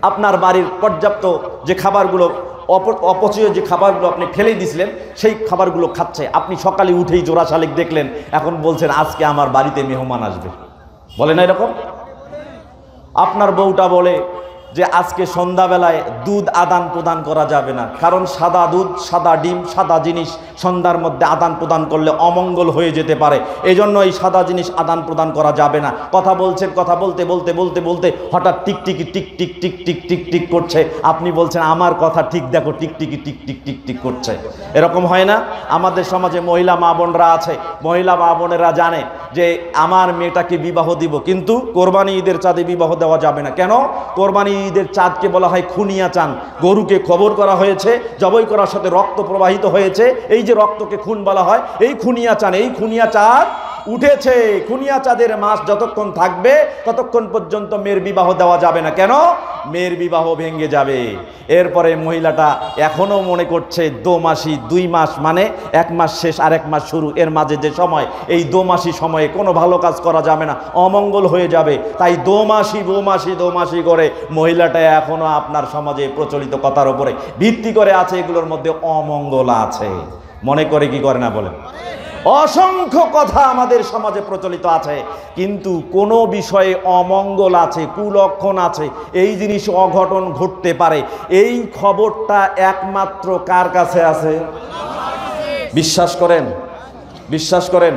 আপনার বাড়ির পর্যাপ্ত যে খাবারগুলো, অপচয় যে খাবারগুলো আপনি ফেলে দিয়েছিলেন সেই খাবারগুলো খাচ্ছে। আপনি সকালে উঠেই জোড়া শালিক দেখলেন, এখন বলছেন আজকে আমার বাড়িতে মেহমান আসবে, বলে না এরকম? আপনার বউটা বলে যে আজকে সন্ধ্যাবেলায় দুধ আদান প্রদান করা যাবে না, কারণ সাদা দুধ, সাদা ডিম, সাদা জিনিস সন্ধ্যার মধ্যে আদান প্রদান করলে অমঙ্গল হয়ে যেতে পারে, এই জন্য এই সাদা জিনিস আদান প্রদান করা যাবে না। কথা বলছেন, কথা বলতে বলতে বলতে বলতে হঠাৎ টিকটিকি tick tick tick tick tick tick করছে, আপনি বলছেন আমার কথা ঠিক দেখো, টিকটিকি টিক টিক টিক টিক করছে। এরকম হয় না? আমাদের সমাজে মহিলা মা বোনরা আছে, মহিলা মা বোনেরা জানে যে আমার মেয়েটাকে বিবাহ দিব, কিন্তু কোরবানি ঈদের চাঁদে বিবাহ দেওয়া যাবে না। কেন? কোরবানি ঈদের চাঁদকে বলা হয় খুনিয়া চাঁদ। গরুকে খবর করা হয়েছে, জবাই করার সাথে রক্ত প্রবাহিত হয়েছে, এই যে রক্তকে খুন বলা হয়, এই খুনিয়া চাঁদ, এই খুনিয়া চাঁদ উঠেছে। খুনিয়া চাঁদের মাস যতক্ষণ থাকবে ততক্ষণ পর্যন্ত মেয়ের বিবাহ দেওয়া যাবে না। কেন? মেয়ের বিবাহ ভেঙে যাবে। এরপরে মহিলাটা এখনো মনে করছে দোমাসি, 2 মাস মানে 1 মাস শেষ আর 1 মাস শুরু, এর মাঝে যে সময়, এই দোমাসি সময়ে কোনো ভালো কাজ করা যাবে না, অমঙ্গল হয়ে যাবে। তাই দোমাসি দোমাসি দোমাসি করে মহিলাটা এখনো আপনার সমাজে প্রচলিত কথার উপরে ভিত্তি করে আছে, এগুলোর মধ্যে অমঙ্গল আছে। মনে করে কি করে না বলেন? অসংখ্য কথা আমাদের সমাজে প্রচলিত আছে, কিন্তু কোনো বিষয়ে অমঙ্গল আছে, কুলক্ষণ আছে, এই জিনিস অঘটন ঘটতে পারে, এই খবরটা একমাত্র কার কাছে আছে? বিশ্বাস করেন? বিশ্বাস করেন?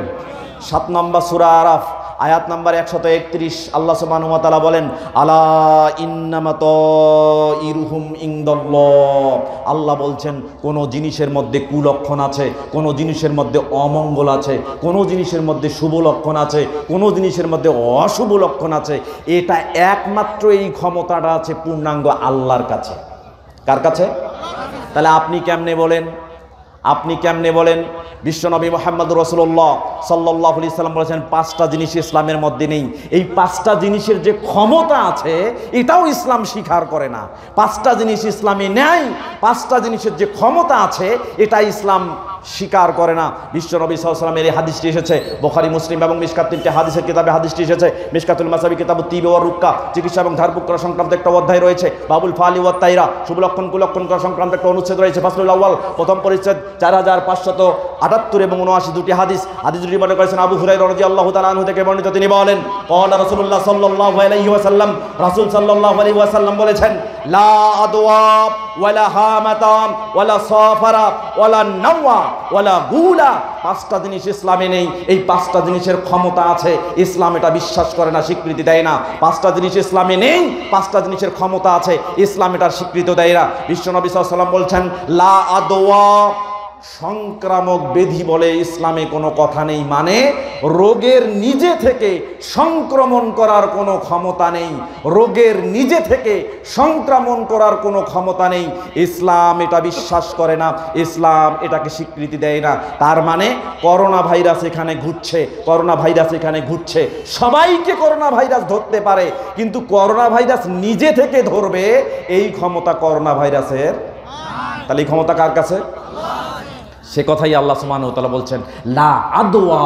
7 নম্বর সূরা আরাফ আয়াত নাম্বার 131 আল্লাহ সুবহানাহু ওয়া তাআলা বলেন, আলা ইন্নামা তাইরুহুম ইনদাল্লাহ। আল্লাহ বলছেন কোন জিনিসের মধ্যে কুলক্ষণ আছে, কোন জিনিসের মধ্যে অমঙ্গল আছে, কোন জিনিসের মধ্যে শুভ লক্ষণ আছে, কোন জিনিসের মধ্যে অশুভ লক্ষণ আছে, এটা একমাত্র এই ক্ষমতাটা আছে পূর্ণাঙ্গ আল্লাহর কাছে। কার কাছে? তাহলে আপনি কেমনে বলেন? আপনি কেমনে বলেন? বিশ্বনবী মুহাম্মদ রাসূলুল্লাহ সাল্লাল্লাহু আলাইহি সাল্লাম বলেছেন 5টা জিনিস ইসলামের মধ্যে নেই। এই 5টা জিনিসের যে ক্ষমতা আছে এটাও ইসলাম স্বীকার করে না। 5টা জিনিস ইসলামে নেই, 5টা জিনিসের যে ক্ষমতা আছে এটা ইসলাম স্বীকার করে না। বিশ্বনবী সাল্লাল্লাহু আলাইহি ওয়াসাল্লামের এই হাদিসটি এসেছে বুখারী, মুসলিম এবং মিশকাত, 3টে হাদিসের কিতাবে হাদিসটি এসেছে। মিশকাতুল মাসাবি কিতাবুত তিব ওয়া রুক্কা, চিকিৎসা এবং ঝাড়ফুঁক করা সংক্রান্ত একটা অধ্যায় রয়েছে। বাবুল ফালি ওয়াত তাইরা, শুভ লক্ষণ কুলক্ষণ করা সংক্রান্ত একটা অনুচ্ছেদ রয়েছে। ফাসলুল আউয়াল, প্রথম পরিচ্ছেদ, 4578 এবং 79, দুটি হাদিস। হাদিস দুটি বর্ণনা করেছেন আবু হুরায়রা রাদিয়াল্লাহু তাআলা আনহু থেকে বর্ণিত। তিনি বলেন, ক্বালা রাসূলুল্লাহ সাল্লাল্লাহু আলাইহি ওয়াসাল্লাম, রাসূল সাল্লাল্লাহু আলাইহি ওয়াসাল্লাম বলেছেন, লা আদওয়া ওয়ালা হামাতা ওয়ালা সাফারা ওয়ালা নাওয়া ওয়ালা গুলা। 5টা জিনিস ইসলামে নেই, এই 5টা জিনিসের ক্ষমতা আছে, ইসলাম এটা বিশ্বাস করে না, স্বীকৃতি দেয় না। 5টা জিনিস ইসলামে নেই, 5টা জিনিসের ক্ষমতা আছে, ইসলাম এটার স্বীকৃতি দেয় না। বিশ্বনবী সাল্লাল্লাহু আলাইহি ওয়াসাল্লাম বলছেন, লা আদওয়া, সংক্রামক ব্যাধি বলে ইসলামে কোনো কথা নেই, মানে রোগের নিজে থেকে সংক্রমণ করার কোনো ক্ষমতা নেই, রোগের নিজে থেকে সংক্রমণ করার কোনো ক্ষমতা নেই। ইসলাম এটা বিশ্বাস করে না, ইসলাম এটাকে স্বীকৃতি দেয় না। তার মানে করোনা ভাইরাস এখানে ঘুরছে, করোনা ভাইরাস এখানে ঘুরছে, সবাইকে করোনা ভাইরাস ধরতে পারে, কিন্তু করোনা ভাইরাস নিজে থেকে ধরবে এই ক্ষমতা করোনা ভাইরাসের। তাহলে এই ক্ষমতা কার কাছে? সে কথাই আল্লাহ সুবহানাহু ওয়া তাআলা বলছেন, লা আদওয়া,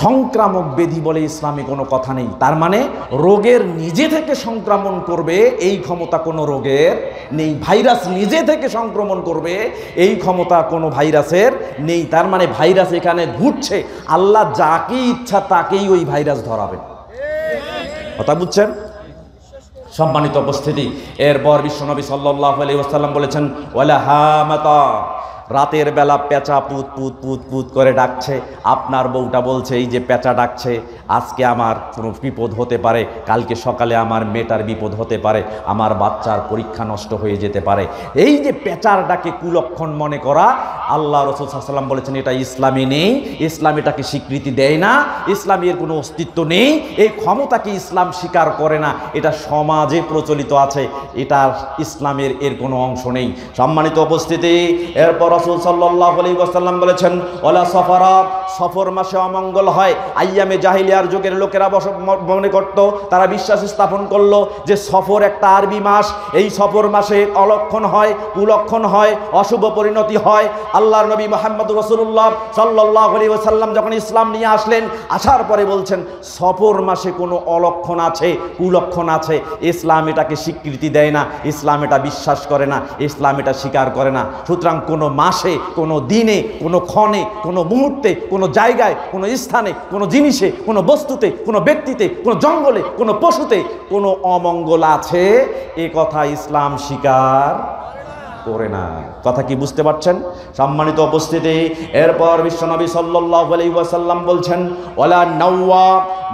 সংক্রামক ব্যাধি বলে ইসলামে কোনো কথা নেই। তার মানে রোগের নিজে থেকে সংক্রমণ করবে এই ক্ষমতা কোনো রোগের নেই, ভাইরাস নিজে থেকে সংক্রমণ করবে এই ক্ষমতা কোনো ভাইরাসের নেই। তার মানে ভাইরাস এখানে ঘুরছে, আল্লাহ যাকে ইচ্ছা তাকেই ওই ভাইরাস ধরাবেন। কথা বুঝছেন? সম্মানিত উপস্থিতি, এরপর বিশ্বনবী সাল্লাল্লাহু আলাইহি ওয়াসাল্লাম বলেছেন, ওয়ালা হামাতা, রাতের বেলা পেঁচা পুত পুত পুত পুত করে ডাকছে, আপনার বউটা বলছে এই যে পেঁচা ডাকছে, আজকে আমার কোনো বিপদ হতে পারে, কালকে সকালে আমার মেয়েটার বিপদ হতে পারে, আমার বাচ্চার পরীক্ষা নষ্ট হয়ে যেতে পারে। এই যে পেঁচার ডাকে কুলক্ষণ মনে করা, আল্লাহ রাসূল সাল্লাল্লাহু আলাইহি ওয়াসাল্লাম বলেছেন এটা ইসলামে নেই, ইসলাম এটাকে স্বীকৃতি দেয় না, ইসলামের কোনো অস্তিত্ব নেই, এই ক্ষমতাকে ইসলাম স্বীকার করে না, এটা সমাজে প্রচলিত আছে, এটা ইসলামের এর কোনো অংশ নেই। সম্মানিত উপস্থিতি, এরপর রাসূল সাল্লাল্লাহু আলাইহি ওয়াসাল্লাম বলেছেন, ওয়ালা সফরা, সফর মাসে অমঙ্গল হয়। আইয়ামে জাহিলিয়ার যুগের লোকেরা মনে করত, তারা বিশ্বাস স্থাপন করলো যে সফর একটা আরবি মাস, এই সফর মাসে অলক্ষণ হয়, কুলক্ষণ হয়, অশুভ পরিণতি হয়। আল্লাহর নবী মুহাম্মদ রাসূলুল্লাহ সাল্লাল্লাহু আলাইহি ওয়াসাল্লাম যখন ইসলাম নিয়ে আসলেন, আসার পরে বলছেন সফর মাসে কোনো অলক্ষণ আছে, কুলক্ষণ আছে, ইসলাম এটাকে স্বীকৃতি দেয় না, ইসলাম এটা বিশ্বাস করে না, ইসলাম এটা স্বীকার করে না। সুতরাং কোনো মাসে, কোনো দিনে, কোনো ক্ষণে, কোনো মুহূর্তে, কোনো জায়গায়, কোনো স্থানে, কোনো জিনিসে, কোনো বস্তুতে, কোনো ব্যক্তিতে, কোনো জঙ্গলে, কোনো পশুতে কোনো অমঙ্গল আছে, এ কথা ইসলাম স্বীকার করে না। কথা কি বুঝতে পারছেন? সম্মানিত উপস্থিতি, এরপর বিশ্বনবী সাল্লাল্লাহু আলাইহি ওয়াসাল্লাম বলছেন, ওয়ালা নাওয়া,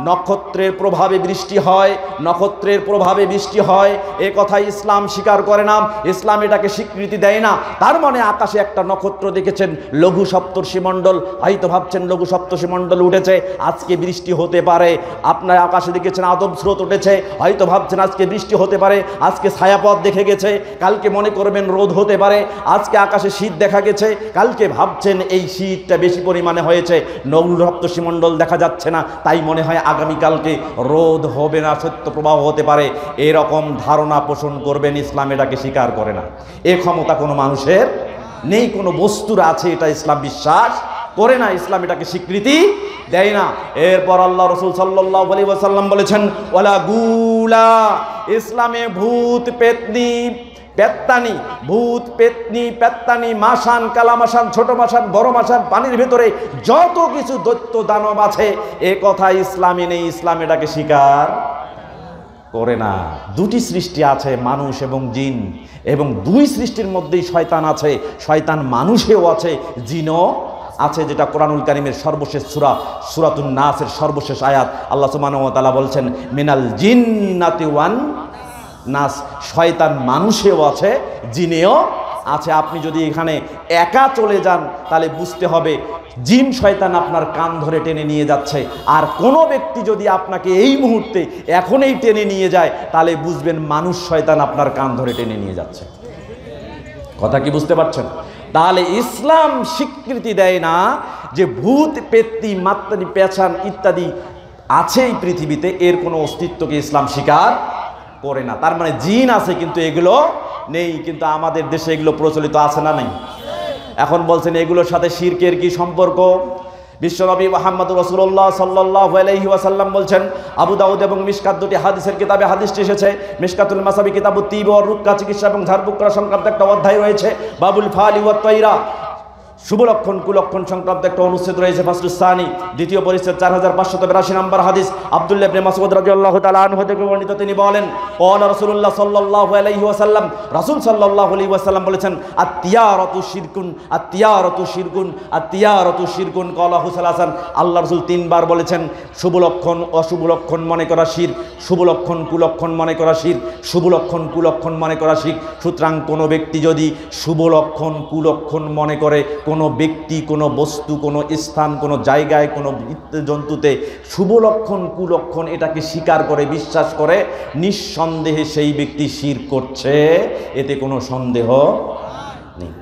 নক্ষত্রের প্রভাবে বৃষ্টি হয়, নক্ষত্রের প্রভাবে বৃষ্টি হয়, এ কথা ইসলাম স্বীকার করে না, ইসলাম এটাকে স্বীকৃতি দেয় না। তার মানে আকাশে একটা নক্ষত্র দেখেছেন, লঘু সপ্তর্ষিমণ্ডল, হয়তো ভাবছেন লঘু সপ্তর্ষিমণ্ডল উঠেছে, আজকে বৃষ্টি হতে পারে। আপনার আকাশে দেখেছেন আদম স্রোত উঠেছে, হয়তো ভাবছেন আজকে বৃষ্টি হতে পারে। আজকে ছায়াপথ দেখে গেছে, কালকে মনে করবেন রোদ হতে পারে। আজকে আকাশে শীত দেখা গেছে, কালকে ভাবছেন এই শীতটা বেশি পরিমাণে হয়েছে, লঘু সপ্তর্ষিমণ্ডল দেখা যাচ্ছে না, তাই মনে হয় আগামীকালকে রোদ হবে না, সত্য প্রবাহ হতে পারে। এরকম ধারণা পোষণ করবেন, ইসলাম এটাকে স্বীকার করে না। এ ক্ষমতা কোনো মানুষের নেই, কোনো বস্তুর আছে, এটা ইসলাম বিশ্বাস করে না, ইসলাম এটাকে স্বীকৃতি দেয় না। এরপর আল্লাহ রাসূল সাল্লাল্লাহু আলাইহি ওয়াসাল্লাম বলেছেন, ওয়ালা গুলা, ইসলামে ভূত পেতনি পেত্তানি, ভূত পেতনি পেত্তানি, মাসান, কালামাসান, ছোট মাসান, বড় মাসান, পানির ভেতরে যত কিছু দৈত্য দানব আছে, এ কথা ইসলামে নেই, ইসলাম এটাকে স্বীকার করে না। দুটি সৃষ্টি আছে, মানুষ এবং জিন, এবং দুই সৃষ্টির মধ্যেই শয়তান আছে, শয়তান মানুষেও আছে, জিনও আছে, যেটা কোরআনুল কারীমের সর্বশেষ সূরা সূরাতুন নাসের সর্বশেষ আয়াত। আল্লাহ সুবহানাহু ওয়া তাআলা বলছেন, মিনাল জিন্নাতি ওয়ান নাস, শয়তান মানুষেও আছে, জিনেও আছে। আপনি যদি এখানে একা চলে যান তাহলে বুঝতে হবে জিন শয়তান আপনার কান ধরে টেনে নিয়ে যাচ্ছে, আর কোনো ব্যক্তি যদি আপনাকে এই মুহূর্তে এখনই টেনে নিয়ে যায় তাহলে বুঝবেন মানুষ শয়তান আপনার কান ধরে টেনে নিয়ে যাচ্ছে। কথা কি বুঝতে পারছেন? তাহলে ইসলাম স্বীকৃতি দেয় না যে ভূত পেত্তি মাত্তানি পেছান ইত্যাদি আছে এই পৃথিবীতে, এর কোনো অস্তিত্বকে ইসলাম স্বীকার করে না। তার মানে জিন আছে কিন্তু এগুলো নেই, কিন্তু আমাদের দেশে এগুলো প্রচলিত আছে না নেই? এখন বলছেন এগুলোর সাথে শিরকের কি সম্পর্ক? বিশ্বনবী মুহাম্মদ রাসূলুল্লাহ সাল্লাল্লাহু আলাইহি ওয়াসাল্লাম বলছেন, আবু দাউদ এবং মিশকাত দুটি হাদিসের কিতাবে হাদিসটি এসেছে। মিশকাতুল মাসাবি কিতাবুত তিব ওয়ার রুক্কা, চিকিৎসা এবং ঝাড়ফুঁক করা সংক্রান্ত একটা অধ্যায় রয়েছে। বাবুল ফালি ওয়াত তাইরা, শুভ লক্ষণ কুলক্ষণ সংক্রান্ত একটা অনুচ্ছেদ রয়েছে। ফাসলুস সানি, দ্বিতীয় পরিচ্ছেদ, 4582 নম্বর হাদিস। আব্দুল্লাহ ইবনে মাসউদ রাদিয়াল্লাহু তাআলা আনহু থেকে বর্ণিত, তিনি বলেন, ক্বালা রাসূলুল্লাহ সাল্লাল্লাহু আলাইহি ওয়াসাল্লাম, রাসূল সাল্লাল্লাহু আলাইহি ওয়াসাল্লাম বলেছেন, আত-তিয়ারাতু শিরকুন, আত-তিয়ারাতু শিরকুন, আত-তিয়ারাতু শিরকুন, ক্বালাহু সালাসান। আল্লাহ রাসূল তিনবার বলেছেন, শুভ লক্ষণ অশুভ লক্ষণ মনে করা শিরক, শুভ লক্ষণ কুলক্ষণ মনে করা শিরক, শুভ লক্ষণ কুলক্ষণ মনে করা শিরক। সুতরাং কোনো ব্যক্তি যদি শুভ লক্ষণ কুলক্ষণ মনে করে, কোনো ব্যক্তি, কোনো বস্তু, কোনো স্থান, কোনো জায়গায়, কোনো জন্তুতে শুভ লক্ষণ কুলক্ষণ এটাকে স্বীকার করে, বিশ্বাস করে, নিঃসন্দেহে সেই ব্যক্তি শিরক করছে, এতে কোনো সন্দেহ নেই।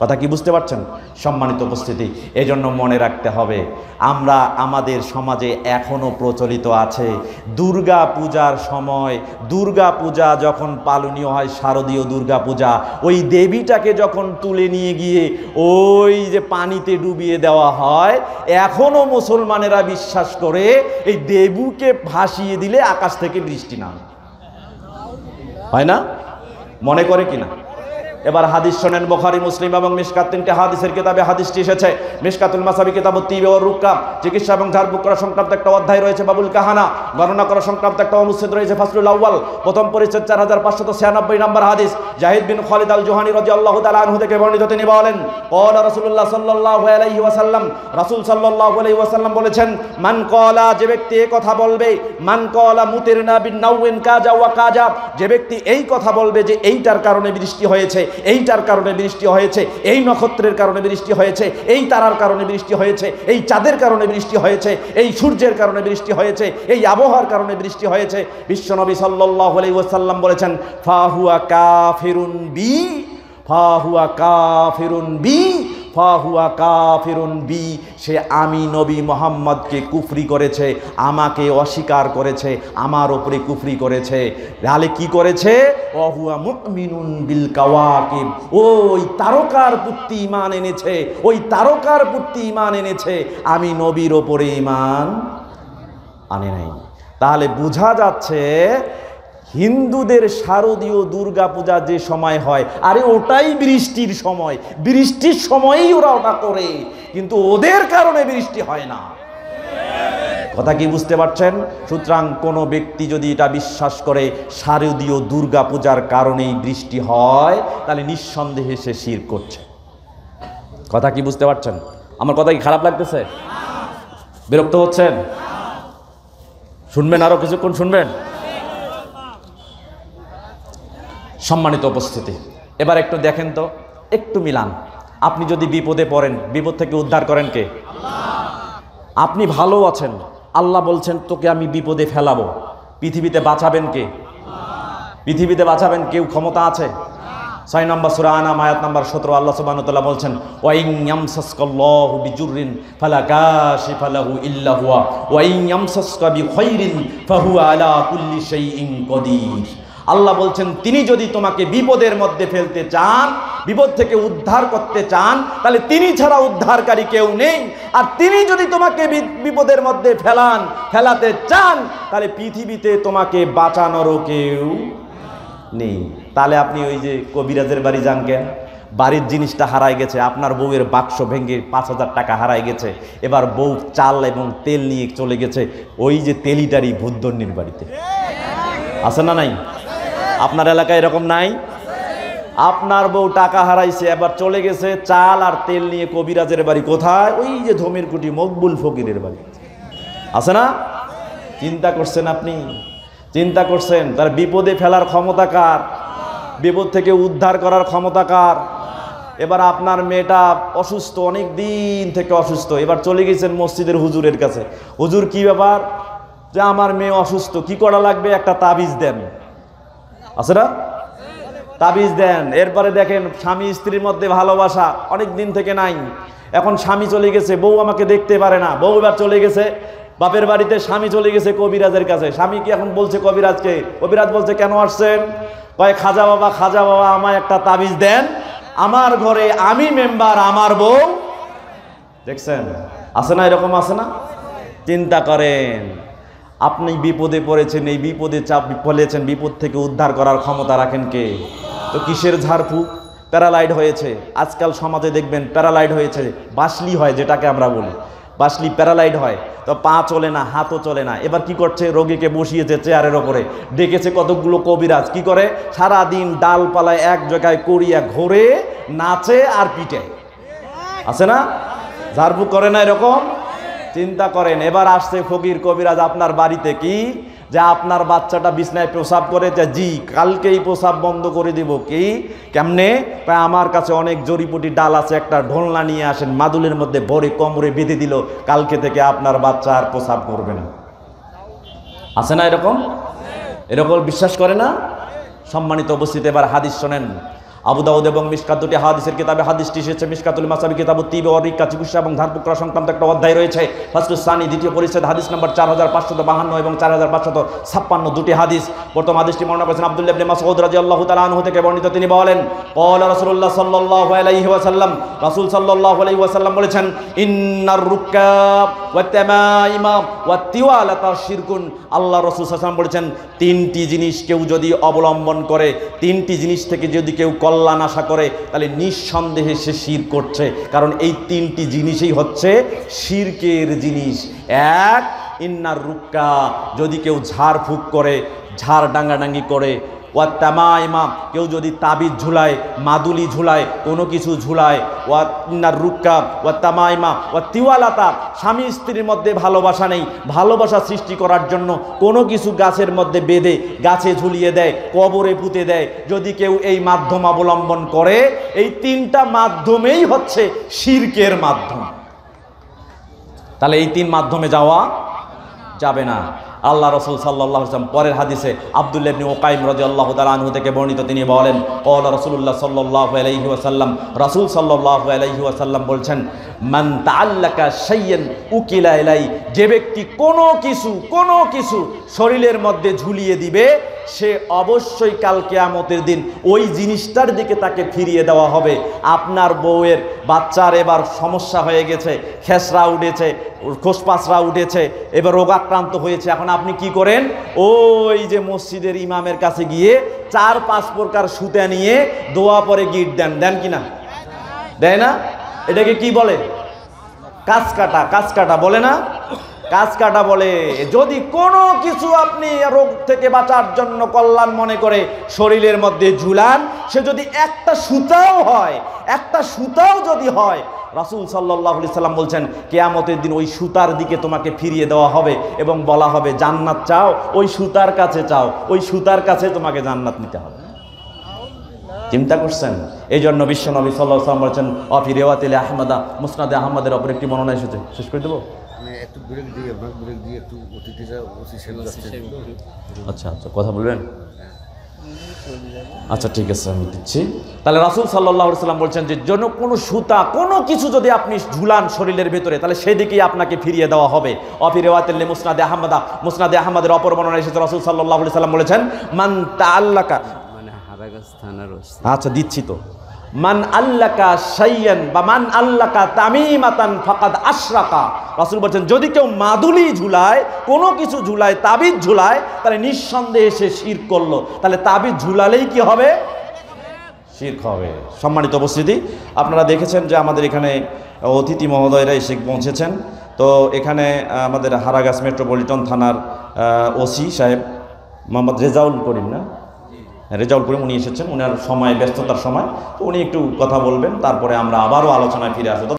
কথা কি বুঝতে পারছেন? সম্মানিত উপস্থিতি, এজন্য মনে রাখতে হবে, আমরা আমাদের সমাজে এখনো প্রচলিত আছে দুর্গা পূজার সময়, দুর্গা পূজা যখন পালনীয় হয়, শারদীয় দুর্গা পূজা, ওই দেবীটাকে যখন তুলে নিয়ে গিয়ে ওই যে পানিতে ডুবিয়ে দেওয়া হয়, এখনো মুসলমানেরা বিশ্বাস করে এই দেবীকে ভাসিয়ে দিলে আকাশ থেকে বৃষ্টি নামে, হয় না? মনে করে কিনা? এবার হাদিস শোনেন, বুখারী, মুসলিম এবং মিশকাত তিনটে হাদিসের কিতাবে হাদিসটি এসেছে। মিশকাতুল মাসাবি কিতাবুত তিব ওয়ার রুক্কা, চিকিৎসা এবং ঝাড়ফুঁক করা সংক্রান্ত একটা অধ্যায় রয়েছে। বাবুল কাহানা, গণনা করা সংক্রান্ত একটা অনুচ্ছেদ রয়েছে। ফাসলুল আউয়াল, প্রথম পরিচ্ছেদ, 4596 নম্বর হাদিস। জাহিদ বিন খালিদ আল জুহানী রাদিয়াল্লাহু তাআলা আনহু থেকে বর্ণিত, তিনি বলেন, ক্বালা রাসূলুল্লাহ সাল্লাল্লাহু আলাইহি ওয়াসাল্লাম, রাসূল সাল্লাল্লাহু আলাইহি ওয়াসাল্লাম বলেছেন, মান ক্বালা, যে ব্যক্তি এই কথা বলবে, মান ক্বালা মুতিরনা বিন নাওইন কাজা ওয়া কাজা, যে ব্যক্তি এই কথা বলবে যে এইটার কারণে বৃষ্টি হয়েছে, এইটার কারণে বৃষ্টি হয়েছে, এই নক্ষত্রের কারণে বৃষ্টি হয়েছে, এই তারার কারণে বৃষ্টি হয়েছে, এই চাঁদের কারণে বৃষ্টি হয়েছে, এই সূর্যের কারণে বৃষ্টি হয়েছে, এই আবহাওয়ার কারণে বৃষ্টি হয়েছে, বিশ্বনবী সাল্লাল্লাহু আলাইহি ওয়াসাল্লাম বলেছেন, ফাহুয়া কাফিরুন বি, ফাহুয়া কাফিরুন বি, ফাহুয়া কাফিরুন বি, সে আমি নবী মুহাম্মদকে কুফরি করেছে, আমাকে অস্বীকার করেছে, আমার উপরে কুফরি করেছে। তাহলে কি করেছে? ওয়াহুয়া মুমিনুন বিল কাওয়াকিব, ওই তারকার প্রতি ঈমান এনেছে, ওই তারকার প্রতি ঈমান এনেছে, আমি নবীর উপরে ঈমান আনে নাই। তাহলে বোঝা যাচ্ছে হিন্দুদের শারদীয় দুর্গা পূজা যে সময় হয়, আরে ওটাই বৃষ্টির সময়, বৃষ্টির সময়ই ওরা ওটা করে, কিন্তু ওদের কারণে বৃষ্টি হয় না। কথা কি বুঝতে পারছেন? সুতরাং কোনো ব্যক্তি যদি এটা বিশ্বাস করে শারদীয় দুর্গা পূজার কারণেই বৃষ্টি হয়, তাহলে নিঃসন্দেহে সে শিরক করছে। কথা কি বুঝতে পারছেন? আমার কথা কি খারাপ লাগতেছে? বিরক্ত হচ্ছেন? শুনবেন, আরো কিছুক্ষণ শুনবেন। সম্মানিত উপস্থিতি, এবার একটু দেখেন তো, একটু মিলান। আপনি যদি বিপদে পড়েন, বিপদ থেকে উদ্ধার করেন কে? আপনি ভালো আছেন, আল্লাহ বলছেন তোকে আমি বিপদে ফেলাবো, পৃথিবীতে বাঁচাবেন কে? পৃথিবীতে বাঁচাবেন কেউ ক্ষমতা আছে? 6 নম্বর সূরা আনাম আয়াত নম্বর 17 আল্লাহ সুবহানাহু ওয়া তাআলা বলছেন, ওয়া ইন ইয়ামসাসকাল্লাহু বিজুররিন ফালা কাশিফা লাহু ইল্লা হুয়া ওয়া ইন ইয়ামসাসকা বিখাইরিন ফাহুয়া আলা কুল্লি শাইইন কাদির। আল্লাহ বলছেন তিনি যদি তোমাকে বিপদের মধ্যে ফেলতে চান, বিপদ থেকে উদ্ধার করতে চান, তাহলে তিনি ছাড়া উদ্ধারকারী কেউ নেই। আর তিনি যদি তোমাকে বিপদের মধ্যে ফেলাতে চান, তাহলে পৃথিবীতে তোমাকে বাঁচানোরও কেউ নেই। তাহলে আপনি ওই যে কবিরাজের বাড়ি যান কেন? বাড়ির জিনিসটা হারাই গেছে, আপনার বউয়ের বাক্স ভেঙে 5,000 টাকা হারাই গেছে, এবার বউ চাল এবং তেল নিয়ে চলে গেছে ওই যে তেলিটারি ভূতদন্ডির বাড়িতে। আছে না নাই? আপনার এলাকায় এরকম নাই? আপনার বউ টাকা হারাইছে, এবার চলে গেছে চাল আর তেল নিয়ে কবিরাজের বাড়ি। কোথায়? ওই যে ধমের কুটি মকবুল ফকিরের বাড়ি। আছে না? চিন্তা করছেন আপনি? চিন্তা করছেন তার বিপদে ফেলার ক্ষমতা কার? বিপদ থেকে উদ্ধার করার ক্ষমতা কার? এবার আপনার মেয়েটা অসুস্থ, অনেক দিন থেকে অসুস্থ, এবার চলে গেছেন মসজিদের হুজুরের কাছে। হুজুর কি ব্যাপার? যে আমার মেয়ে অসুস্থ, কি করা লাগবে? একটা তাবিজ দেন। আছে না? তাবিজ দেন। এরপরে দেখেন স্বামী স্ত্রীর মধ্যে ভালোবাসা অনেক দিন থেকে নাই, এখন স্বামী চলে গেছে, বউ আমাকে দেখতে পারে না, বউ এবার চলে গেছে বাপের বাড়িতে, স্বামী চলে গেছে কবিরাজের কাছে। স্বামী কি এখন বলছে কবিরাজকে, কবিরাজ বলছে কেন আসছেন? কয় খাজা বাবা, খাজা বাবা আমায় একটা তাবিজ দেন, আমার ঘরে আমি মেম্বার, আমার বউ। দেখছেন? আছে না? এরকম আছে না? চিন্তা করেন, আপনি বিপদে পড়েছেন, এই বিপদে চাপ ফেলেছেন, বিপদ থেকে উদ্ধার করার ক্ষমতা রাখেন কে? তো কিসের ঝাড়ফুঁক? প্যারালাইড হয়েছে, আজকাল সমাজে দেখবেন প্যারালাইড হয়েছে, বাসলি হয় যেটাকে আমরা বলি, বাসলি প্যারালাইড হয়, তো পা চলে না, হাতও চলে না। এবার কি করছে? রোগীকে বসিয়েছে চেয়ারের ওপরে, ডেকেছে কতগুলো কবিরাজ, কি করে? সারাদিন ডালপালায় এক জায়গায় করিয়া ঘোরে, নাচে আর পিটে। আছে না? ঝাড়ফুঁক করে না এরকম? চিন্তা করেন, এবার আসছে ফকির কবিরাজ আপনার বাড়িতে, কি যে আপনার বাচ্চাটা বিছনায় প্রসাব করেছে, জি কালকেই প্রসাব বন্ধ করে দিব। কি কেমনে? আমার কাছে অনেক জড়িপুটি ডাল আছে, একটা ঢোলনা নিয়ে আসেন, মাদুলের মধ্যে ভরে কোমরে বেঁধে দিল, কালকে থেকে আপনার বাচ্চা আর প্রসাব করবে না। আছে না এরকম? এরকম বিশ্বাস করে না? সম্মানিত উপস্থিতি, এবার হাদিস শোনেন। আবু দাউদ এবং মিশকাত দুটি হাদিসের কিতাবে হাদিসটি এসেছে। মিশকাতুল মাসাবি কিতাবুত তিব ওয়া রিক্কা, চিকিৎসা এবং ধারপুকরা সংক্রান্ত একটা অধ্যায় রয়েছে। ফাসলুস সানি, দ্বিতীয় পরিচ্ছেদ, হাদিস নম্বর 4552 এবং 4556 দুটি হাদিস। প্রথম হাদিসটি বর্ণনা করেছেন আব্দুল্লাহ ইবনে মাসউদ রাদিয়াল্লাহু তাআলা আনহু থেকে বর্ণিত। তিনি বলেন, ক্বালা রাসূলুল্লাহ সাল্লাল্লাহু আলাইহি ওয়াসাল্লাম, রাসূল সাল্লাল্লাহু আলাইহি ওয়াসাল্লাম বলেছেন, ইন্নার রুকাব ওয়াত তামাইমা ওয়াত তিওয়ালাতা শিরকুন। আল্লাহ রাসূল সাল্লাল্লাহু আলাইহি ওয়াসাল্লাম বলেছেন, তিনটি জিনিস কেউ যদি অবলম্বন করে, তিনটি জিনিস থেকে যদি কেউ কল্যাণ আশা করে, তাহলে নিঃসন্দেহে সে শিরক করছে। কারণ এই তিনটি জিনিসই হচ্ছে শিরকের জিনিস। এক, ইন্নার রুক্কা, যদি কেউ ঝাড়ফুঁক করে, ঝাড় ডাঙ্গাডাঙ্গি করে, ওয়া তামাইমা, কেউ যদি তাবিজ ঝুলায়, মাদুলি ঝুলায়, কোনো কিছু ঝুলায়, ওয়া ইন্নার রুক্কা ওয়া তামাইমা ওয়া তিওয়ালাতা, স্বামী স্ত্রীর মধ্যে ভালোবাসা নেই, ভালোবাসা সৃষ্টি করার জন্য কোনো কিছু গাছের মধ্যে বেঁধে গাছে ঝুলিয়ে দেয়, কবরে পুঁতে দেয়, যদি কেউ এই মাধ্যম অবলম্বন করে, এই তিনটা মাধ্যমেই হচ্ছে শিরকের মাধ্যম। তাহলে এই তিন মাধ্যমে যাওয়া যাবে না। আল্লাহ রাসূল সাল্লাল্লাহু আলাইহি ওয়াসাল্লাম পরের হাদিসে আব্দুল্লাহ ইবনে উকাইম রাদিয়াল্লাহু তাআলা আনহু থেকে বর্ণিত, তিনি বলেন, ক্বালা রাসূলুল্লাহ সাল্লাল্লাহু আলাইহি ওয়াসাল্লাম, রাসূল সাল্লাল্লাহু আলাইহি ওয়াসাল্লাম বলছেন, মান তাআল্লাকা শাইয়ান উকিলা ইলাই, যে ব্যক্তি কোনো কিছু শরীরের মধ্যে ঝুলিয়ে দিবে, সে অবশ্যই কাল কিয়ামতের দিন ওই জিনিসটার দিকে তাকে ফিরিয়ে দেওয়া হবে। আপনার বউয়ের বাচ্চার এবার সমস্যা হয়ে গেছে, খেসরা উঠেছে, খোসপাসরা উঠেছে, এবার রোগাক্রান্ত হয়েছে, এখন আপনি কি করেন? ওই যে মসজিদের ইমামের কাছে গিয়ে 4-5 প্রকার সুতা নিয়ে দোয়া পরে গিট দেন, দেন কিনা? দেয় না? এটাকে কি বলে? কাজ কাটা, কাজ কাটা বলে না? কাজ কাটা বলে। যদি কোনো কিছু আপনি রোগ থেকে বাঁচার জন্য কল্যাণ মনে করে শরীরের মধ্যে ঝুলান, সে যদি একটা সুতাও হয়, একটা সুতাও যদি হয়, রাসূল সাল্লাল্লাহু আলাইহি সাল্লাম বলছেন কিয়ামতের দিন ওই সুতার দিকে তোমাকে ফিরিয়ে দেওয়া হবে এবং বলা হবে জান্নাত চাও, ওই সুতার কাছে চাও, ওই সুতার কাছে তোমাকে জান্নাত নিতে হবে। চিন্তা করছেন? এই জন্য বিশ্বনবী সাল্লাল্লাহু আলাইহি ওয়াসাল্লাম বলেছেন অফি রিওয়ায়াতিল আহমদ, মুসনাদে আহমদের অপর একটি বর্ণনা এসেছে। শেষ করে দেবো? একটু ব্রেক দিয়ে একটু অতিথিরা আচ্ছা আচ্ছা, কথা বলবেন? আচ্ছা ঠিক আছে, আমি দিচ্ছি। তাহলে রাসূল সাল্লাল্লাহু আলাইহি ওয়াসাল্লাম বলছেন যে যেন কোনো সুতা, কোনো কিছু যদি আপনি ঝুলান শরীরের ভেতরে, তাহলে সেদিকেই আপনাকে ফিরিয়ে দেওয়া হবে। অফি রিওয়ায়াতিল মুসনাদে আহমদ, মুসনাদে আহমদের অপর বর্ণনা এসেছে রাসূল সাল্লাল্লাহু আলাইহি ওয়াসাল্লাম বলেছেন মান তাআল্লাকা, মানে হারাগাছ থানার ওসি। আচ্ছা দিচ্ছি তো, মান আল্লাকা শাইয়ান বা মান আল্লাকা তামিমাতান ফাকাদ আশরাকা। রাসূল বলেন যদি কেউ মাদুলি ঝুলায়, কোনো কিছু ঝুলায়, তাবিজ ঝুলায়, তাহলে নিঃসন্দেহে সে শিরক করলো। তাহলে তাবিজ ঝুলালেই কি হবে? শিরক হবে। সম্মানিত উপস্থিতি, আপনারা দেখেছেন যে আমাদের এখানে অতিথি মহোদয়রা এসে পৌঁছেছেন। তো এখানে আমাদের হারাগাছ মেট্রোপলিটন থানার ওসি সাহেব মোহাম্মদ রেজাউল করিম, না রেজাউল করিম, উনি এসেছেন। উনার সময়, ব্যস্ততার সময়, তো উনি একটু কথা বলবেন, তারপরে আমরা আবারও আলোচনায় ফিরে আসবো।